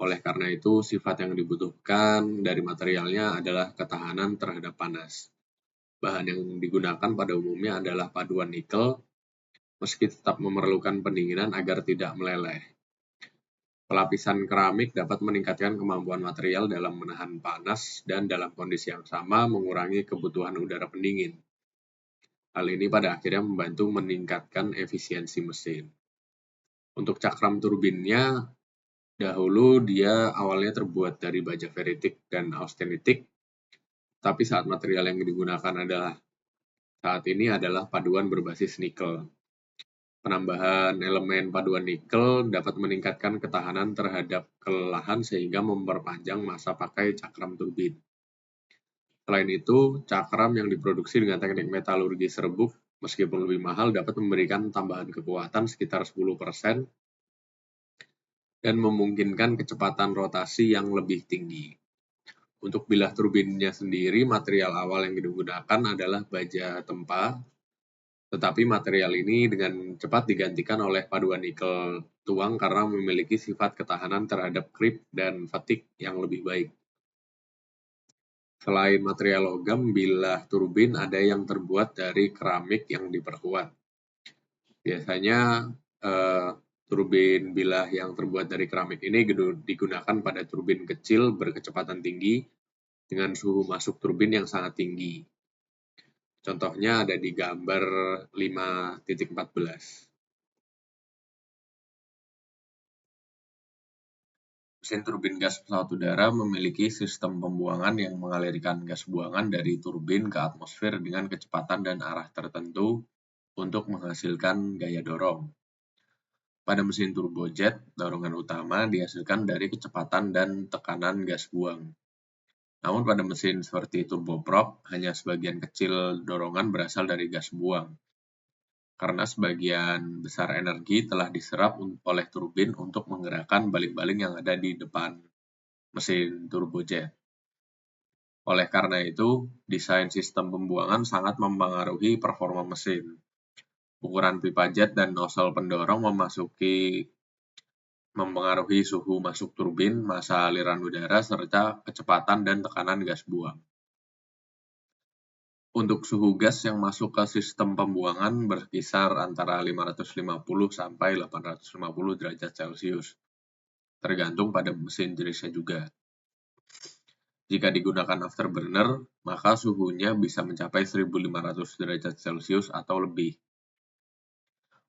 Oleh karena itu, sifat yang dibutuhkan dari materialnya adalah ketahanan terhadap panas. Bahan yang digunakan pada umumnya adalah paduan nikel, meski tetap memerlukan pendinginan agar tidak meleleh. Pelapisan keramik dapat meningkatkan kemampuan material dalam menahan panas dan dalam kondisi yang sama mengurangi kebutuhan udara pendingin. Hal ini pada akhirnya membantu meningkatkan efisiensi mesin. Untuk cakram turbinnya, dahulu dia awalnya terbuat dari baja feritik dan austenitik, tapi saat material yang digunakan saat ini adalah paduan berbasis nikel. Penambahan elemen paduan nikel dapat meningkatkan ketahanan terhadap kelelahan sehingga memperpanjang masa pakai cakram turbin. Selain itu, cakram yang diproduksi dengan teknik metalurgi serbuk meskipun lebih mahal, dapat memberikan tambahan kekuatan sekitar 10% dan memungkinkan kecepatan rotasi yang lebih tinggi. Untuk bilah turbinnya sendiri, material awal yang digunakan adalah baja tempa, tetapi material ini dengan cepat digantikan oleh paduan nikel tuang karena memiliki sifat ketahanan terhadap creep dan fatigue yang lebih baik. Selain material logam, bilah turbin ada yang terbuat dari keramik yang diperkuat. Biasanya turbin bilah yang terbuat dari keramik ini digunakan pada turbin kecil berkecepatan tinggi dengan suhu masuk turbin yang sangat tinggi. Contohnya ada di gambar 5.14. Mesin turbin gas pesawat udara memiliki sistem pembuangan yang mengalirkan gas buangan dari turbin ke atmosfer dengan kecepatan dan arah tertentu untuk menghasilkan gaya dorong. Pada mesin turbojet, dorongan utama dihasilkan dari kecepatan dan tekanan gas buang. Namun pada mesin seperti turboprop, hanya sebagian kecil dorongan berasal dari gas buang. Karena sebagian besar energi telah diserap oleh turbin untuk menggerakkan baling-baling yang ada di depan mesin turbojet. Oleh karena itu, desain sistem pembuangan sangat mempengaruhi performa mesin. Ukuran pipa jet dan nozzle pendorong mempengaruhi suhu masuk turbin, massa aliran udara, serta kecepatan dan tekanan gas buang. Untuk suhu gas yang masuk ke sistem pembuangan berkisar antara 550 sampai 850 derajat Celcius, tergantung pada mesin jenisnya juga. Jika digunakan afterburner, maka suhunya bisa mencapai 1500 derajat Celcius atau lebih.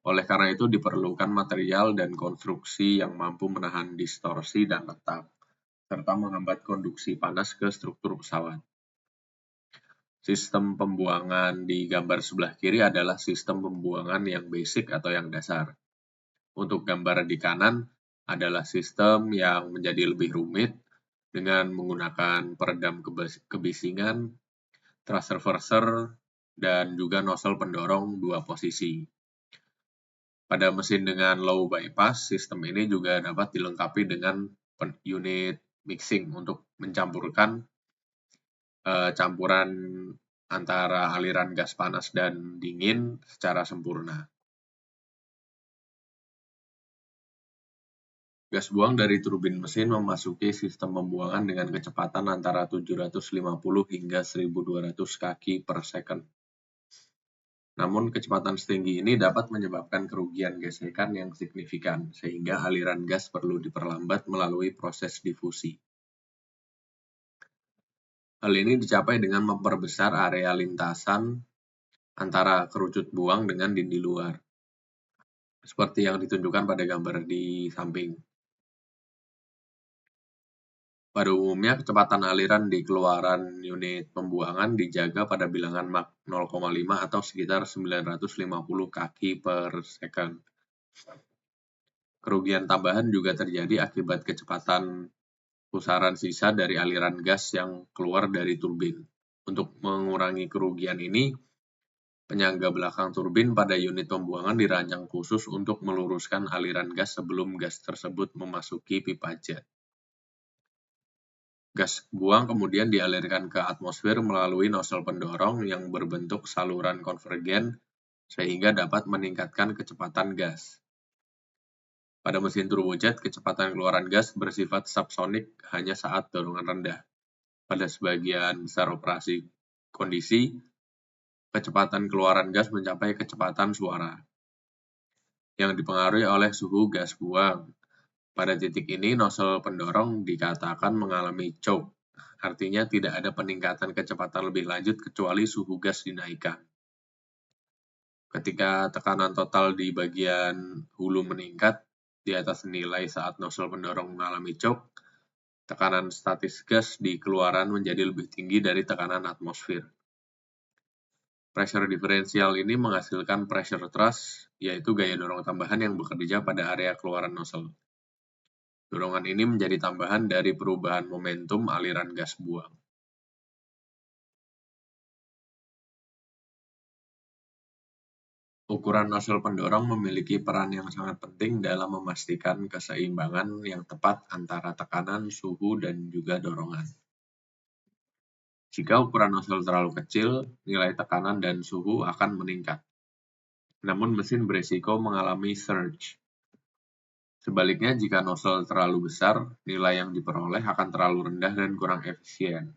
Oleh karena itu diperlukan material dan konstruksi yang mampu menahan distorsi dan letak, serta menghambat konduksi panas ke struktur pesawat. Sistem pembuangan di gambar sebelah kiri adalah sistem pembuangan yang basic atau yang dasar. Untuk gambar di kanan adalah sistem yang menjadi lebih rumit dengan menggunakan peredam kebisingan, thrust reverser, dan juga nozzle pendorong 2 posisi. Pada mesin dengan low bypass, sistem ini juga dapat dilengkapi dengan unit mixing untuk mencampurkan campuran antara aliran gas panas dan dingin secara sempurna. Gas buang dari turbin mesin memasuki sistem pembuangan dengan kecepatan antara 750 hingga 1200 kaki per second. Namun kecepatan setinggi ini dapat menyebabkan kerugian gesekan yang signifikan, sehingga aliran gas perlu diperlambat melalui proses difusi. Hal ini dicapai dengan memperbesar area lintasan antara kerucut buang dengan dinding luar, seperti yang ditunjukkan pada gambar di samping. Pada umumnya, kecepatan aliran di keluaran unit pembuangan dijaga pada bilangan Mach 0,5 atau sekitar 950 kaki per second. Kerugian tambahan juga terjadi akibat kecepatan pusaran sisa dari aliran gas yang keluar dari turbin. Untuk mengurangi kerugian ini, penyangga belakang turbin pada unit pembuangan dirancang khusus untuk meluruskan aliran gas sebelum gas tersebut memasuki pipa jet. Gas buang kemudian dialirkan ke atmosfer melalui nozzle pendorong yang berbentuk saluran konvergen sehingga dapat meningkatkan kecepatan gas. Pada mesin turbojet, kecepatan keluaran gas bersifat subsonik hanya saat dorongan rendah. Pada sebagian besar operasi kondisi, kecepatan keluaran gas mencapai kecepatan suara, yang dipengaruhi oleh suhu gas buang. Pada titik ini, nozzle pendorong dikatakan mengalami choke, artinya tidak ada peningkatan kecepatan lebih lanjut kecuali suhu gas dinaikkan. Ketika tekanan total di bagian hulu meningkat di atas nilai saat nozzle pendorong mengalami choke, tekanan statis gas di keluaran menjadi lebih tinggi dari tekanan atmosfer. Pressure diferensial ini menghasilkan pressure thrust, yaitu gaya dorong tambahan yang bekerja pada area keluaran nozzle. Dorongan ini menjadi tambahan dari perubahan momentum aliran gas buang. Ukuran nozzle pendorong memiliki peran yang sangat penting dalam memastikan keseimbangan yang tepat antara tekanan, suhu, dan juga dorongan. Jika ukuran nozzle terlalu kecil, nilai tekanan dan suhu akan meningkat. Namun mesin berisiko mengalami surge. Sebaliknya, jika nozzle terlalu besar, nilai yang diperoleh akan terlalu rendah dan kurang efisien.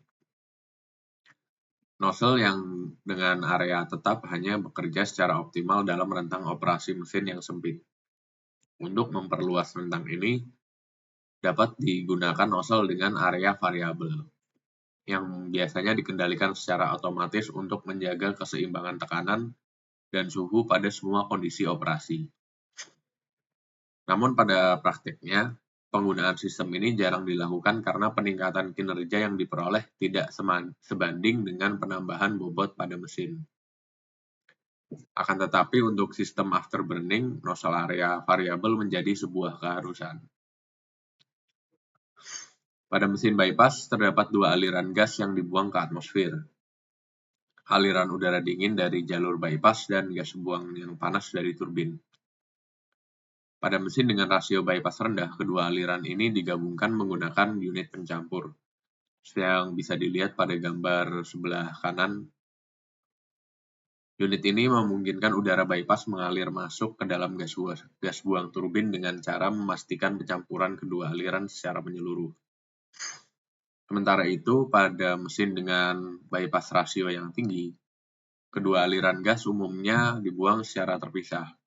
Nozzle yang dengan area tetap hanya bekerja secara optimal dalam rentang operasi mesin yang sempit. Untuk memperluas rentang ini, dapat digunakan nozzle dengan area variabel, yang biasanya dikendalikan secara otomatis untuk menjaga keseimbangan tekanan dan suhu pada semua kondisi operasi. Namun pada praktiknya, penggunaan sistem ini jarang dilakukan karena peningkatan kinerja yang diperoleh tidak sebanding dengan penambahan bobot pada mesin. Akan tetapi untuk sistem afterburning, nozzle area variabel menjadi sebuah keharusan. Pada mesin bypass, terdapat dua aliran gas yang dibuang ke atmosfer. Aliran udara dingin dari jalur bypass dan gas buang yang panas dari turbin. Pada mesin dengan rasio bypass rendah, kedua aliran ini digabungkan menggunakan unit pencampur, yang bisa dilihat pada gambar sebelah kanan. Unit ini memungkinkan udara bypass mengalir masuk ke dalam gas buang turbin dengan cara memastikan pencampuran kedua aliran secara menyeluruh. Sementara itu, pada mesin dengan bypass rasio yang tinggi, kedua aliran gas umumnya dibuang secara terpisah.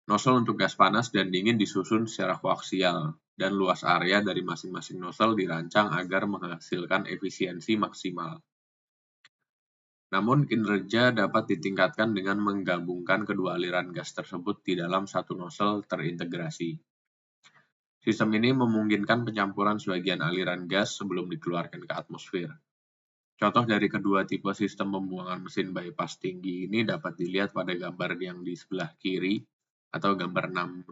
Nozzle untuk gas panas dan dingin disusun secara koaksial, dan luas area dari masing-masing nozzle dirancang agar menghasilkan efisiensi maksimal. Namun, kinerja dapat ditingkatkan dengan menggabungkan kedua aliran gas tersebut di dalam satu nozzle terintegrasi. Sistem ini memungkinkan pencampuran sebagian aliran gas sebelum dikeluarkan ke atmosfer. Contoh dari kedua tipe sistem pembuangan mesin bypass tinggi ini dapat dilihat pada gambar yang di sebelah kiri atau gambar 65.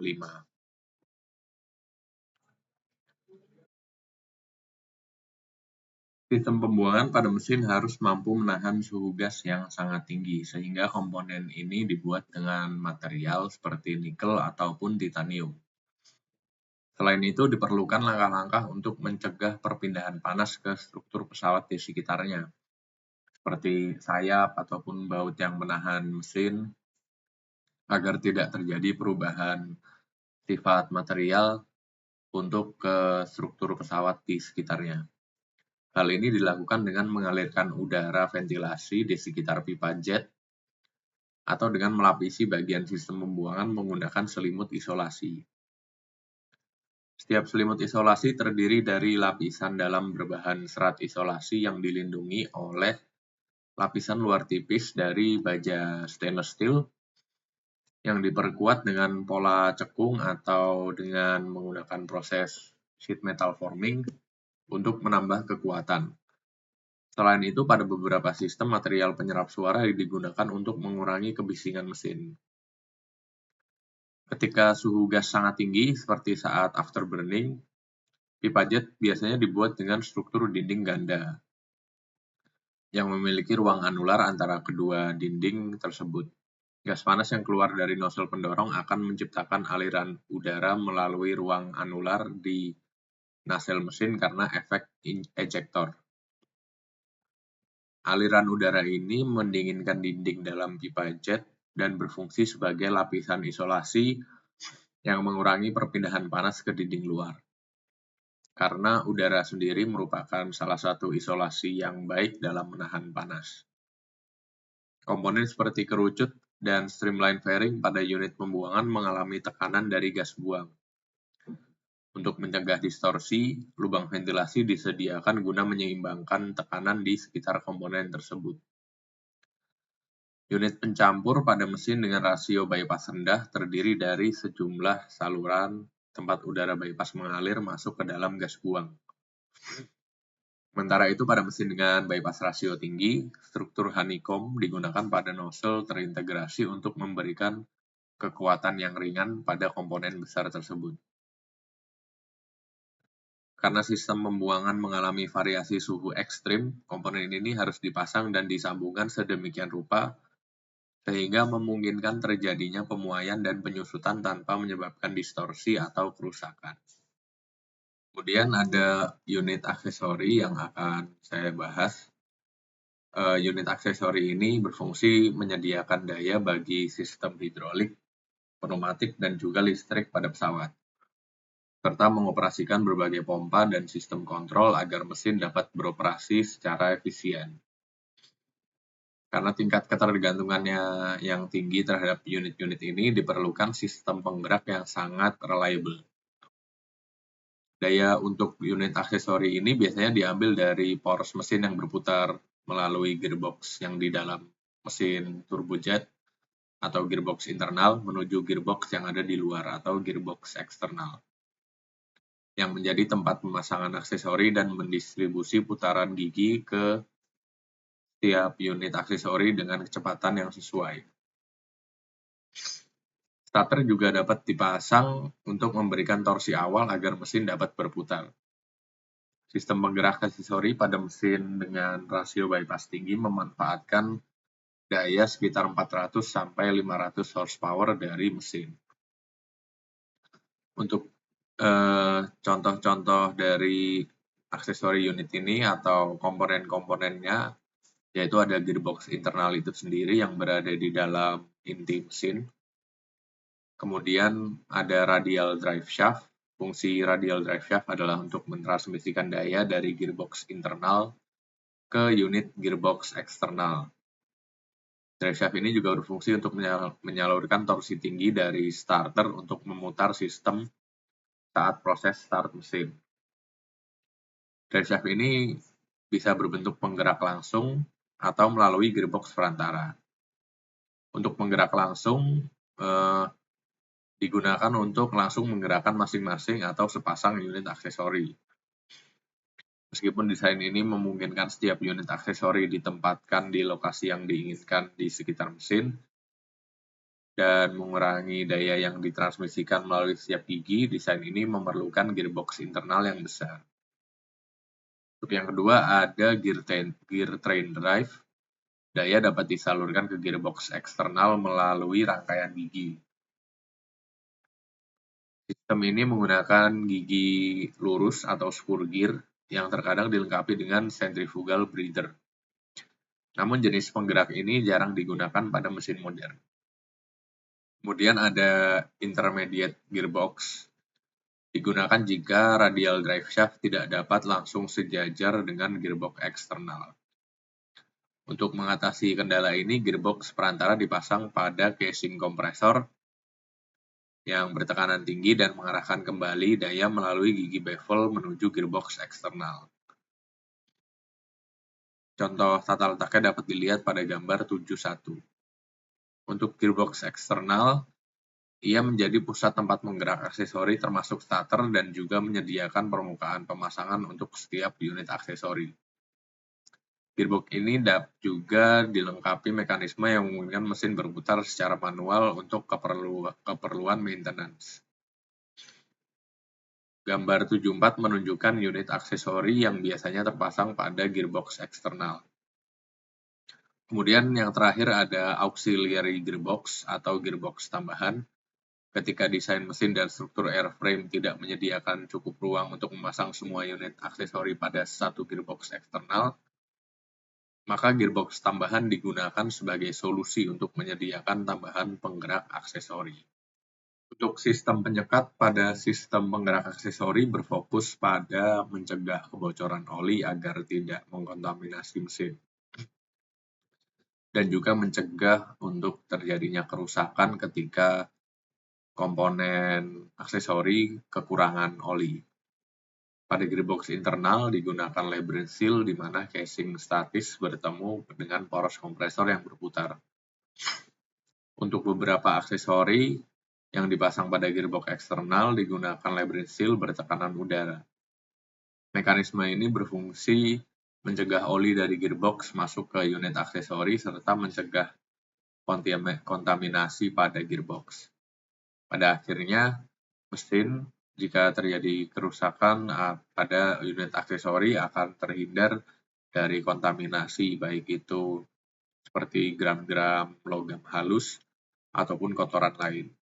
Sistem pembuangan pada mesin harus mampu menahan suhu gas yang sangat tinggi, sehingga komponen ini dibuat dengan material seperti nikel ataupun titanium. Selain itu, diperlukan langkah-langkah untuk mencegah perpindahan panas ke struktur pesawat di sekitarnya, seperti sayap ataupun baut yang menahan mesin, agar tidak terjadi perubahan sifat material untuk ke struktur pesawat di sekitarnya. Hal ini dilakukan dengan mengalirkan udara ventilasi di sekitar pipa jet atau dengan melapisi bagian sistem pembuangan menggunakan selimut isolasi. Setiap selimut isolasi terdiri dari lapisan dalam berbahan serat isolasi yang dilindungi oleh lapisan luar tipis dari baja stainless steel yang diperkuat dengan pola cekung atau dengan menggunakan proses sheet metal forming untuk menambah kekuatan. Selain itu, pada beberapa sistem material penyerap suara digunakan untuk mengurangi kebisingan mesin. Ketika suhu gas sangat tinggi, seperti saat afterburning, pipa jet biasanya dibuat dengan struktur dinding ganda, yang memiliki ruang anular antara kedua dinding tersebut. Gas panas yang keluar dari nozzle pendorong akan menciptakan aliran udara melalui ruang anular di nasel mesin karena efek ejector. Aliran udara ini mendinginkan dinding dalam pipa jet dan berfungsi sebagai lapisan isolasi yang mengurangi perpindahan panas ke dinding luar. Karena udara sendiri merupakan salah satu isolasi yang baik dalam menahan panas. Komponen seperti kerucut dan streamline fairing pada unit pembuangan mengalami tekanan dari gas buang. Untuk mencegah distorsi, lubang ventilasi disediakan guna menyeimbangkan tekanan di sekitar komponen tersebut. Unit pencampur pada mesin dengan rasio bypass rendah terdiri dari sejumlah saluran tempat udara bypass mengalir masuk ke dalam gas buang. Sementara itu, pada mesin dengan bypass rasio tinggi, struktur honeycomb digunakan pada nozzle terintegrasi untuk memberikan kekuatan yang ringan pada komponen besar tersebut. Karena sistem pembuangan mengalami variasi suhu ekstrim, komponen ini harus dipasang dan disambungkan sedemikian rupa sehingga memungkinkan terjadinya pemuaian dan penyusutan tanpa menyebabkan distorsi atau kerusakan. Kemudian ada unit aksesori yang akan saya bahas. Unit aksesori ini berfungsi menyediakan daya bagi sistem hidrolik, pneumatik, dan juga listrik pada pesawat, serta mengoperasikan berbagai pompa dan sistem kontrol agar mesin dapat beroperasi secara efisien. Karena tingkat ketergantungannya yang tinggi terhadap unit-unit ini, diperlukan sistem penggerak yang sangat reliable. Daya untuk unit aksesori ini biasanya diambil dari poros mesin yang berputar melalui gearbox yang di dalam mesin turbojet atau gearbox internal menuju gearbox yang ada di luar atau gearbox eksternal, yang menjadi tempat pemasangan aksesori dan mendistribusi putaran gigi ke setiap unit aksesori dengan kecepatan yang sesuai. Starter juga dapat dipasang untuk memberikan torsi awal agar mesin dapat berputar. Sistem penggerak aksesori pada mesin dengan rasio bypass tinggi memanfaatkan daya sekitar 400 sampai 500 horsepower dari mesin. Untuk contoh-contoh dari aksesori unit ini atau komponen-komponennya, yaitu ada gearbox internal itu sendiri yang berada di dalam inti mesin. Kemudian ada radial drive shaft. Fungsi radial drive shaft adalah untuk mentransmisikan daya dari gearbox internal ke unit gearbox eksternal. Drive shaft ini juga berfungsi untuk menyalurkan torsi tinggi dari starter untuk memutar sistem saat proses start mesin. Drive shaft ini bisa berbentuk penggerak langsung atau melalui gearbox perantara. Untuk penggerak langsung, digunakan untuk langsung menggerakkan masing-masing atau sepasang unit aksesori. Meskipun desain ini memungkinkan setiap unit aksesori ditempatkan di lokasi yang diinginkan di sekitar mesin dan mengurangi daya yang ditransmisikan melalui setiap gigi, desain ini memerlukan gearbox internal yang besar. Untuk yang kedua ada gear train drive. Daya dapat disalurkan ke gearbox eksternal melalui rangkaian gigi. Sistem ini menggunakan gigi lurus atau spur gear yang terkadang dilengkapi dengan centrifugal breather. Namun jenis penggerak ini jarang digunakan pada mesin modern. Kemudian ada intermediate gearbox. Digunakan jika radial drive shaft tidak dapat langsung sejajar dengan gearbox eksternal. Untuk mengatasi kendala ini, gearbox perantara dipasang pada casing kompresor yang bertekanan tinggi dan mengarahkan kembali daya melalui gigi bevel menuju gearbox eksternal. Contoh tata letaknya dapat dilihat pada gambar 7.1. Untuk gearbox eksternal, ia menjadi pusat tempat menggerak aksesori termasuk starter dan juga menyediakan permukaan pemasangan untuk setiap unit aksesori. Gearbox ini juga dilengkapi mekanisme yang memungkinkan mesin berputar secara manual untuk keperluan maintenance. Gambar 74 menunjukkan unit aksesori yang biasanya terpasang pada gearbox eksternal. Kemudian yang terakhir ada auxiliary gearbox atau gearbox tambahan. Ketika desain mesin dan struktur airframe tidak menyediakan cukup ruang untuk memasang semua unit aksesori pada satu gearbox eksternal, maka gearbox tambahan digunakan sebagai solusi untuk menyediakan tambahan penggerak aksesori. Untuk sistem penyekat pada sistem penggerak aksesori berfokus pada mencegah kebocoran oli agar tidak mengkontaminasi mesin. Dan juga mencegah untuk terjadinya kerusakan ketika komponen aksesori kekurangan oli. Pada gearbox internal digunakan labyrinth seal di mana casing statis bertemu dengan poros kompresor yang berputar. Untuk beberapa aksesori yang dipasang pada gearbox eksternal digunakan labyrinth seal bertekanan udara. Mekanisme ini berfungsi mencegah oli dari gearbox masuk ke unit aksesori serta mencegah kontaminasi pada gearbox. Pada akhirnya, mesin jika terjadi kerusakan pada unit aksesori akan terhindar dari kontaminasi, baik itu seperti gram-gram logam halus ataupun kotoran lain.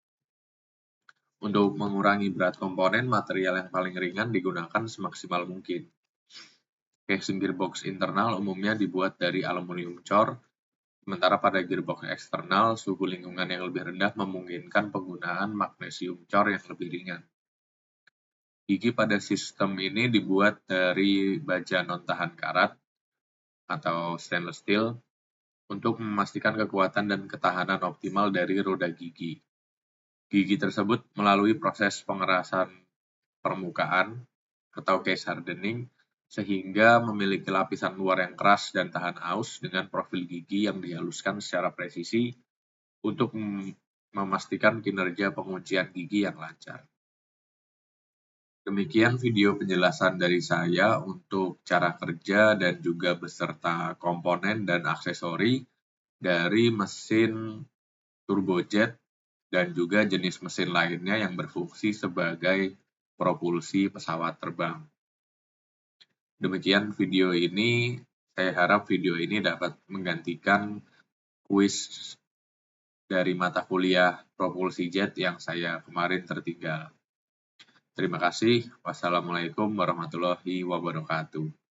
Untuk mengurangi berat komponen, material yang paling ringan digunakan semaksimal mungkin. Casing gearbox internal umumnya dibuat dari aluminium cor, sementara pada gearbox eksternal, suhu lingkungan yang lebih rendah memungkinkan penggunaan magnesium cor yang lebih ringan. Gigi pada sistem ini dibuat dari baja non-tahan karat atau stainless steel untuk memastikan kekuatan dan ketahanan optimal dari roda gigi. Gigi tersebut melalui proses pengerasan permukaan atau case hardening sehingga memiliki lapisan luar yang keras dan tahan aus dengan profil gigi yang dihaluskan secara presisi untuk memastikan kinerja penguncian gigi yang lancar. Demikian video penjelasan dari saya untuk cara kerja dan juga beserta komponen dan aksesori dari mesin turbojet dan juga jenis mesin lainnya yang berfungsi sebagai propulsi pesawat terbang. Demikian video ini, saya harap video ini dapat menggantikan kuis dari mata kuliah propulsi jet yang saya kemarin tertinggal. Terima kasih. Wassalamualaikum warahmatullahi wabarakatuh.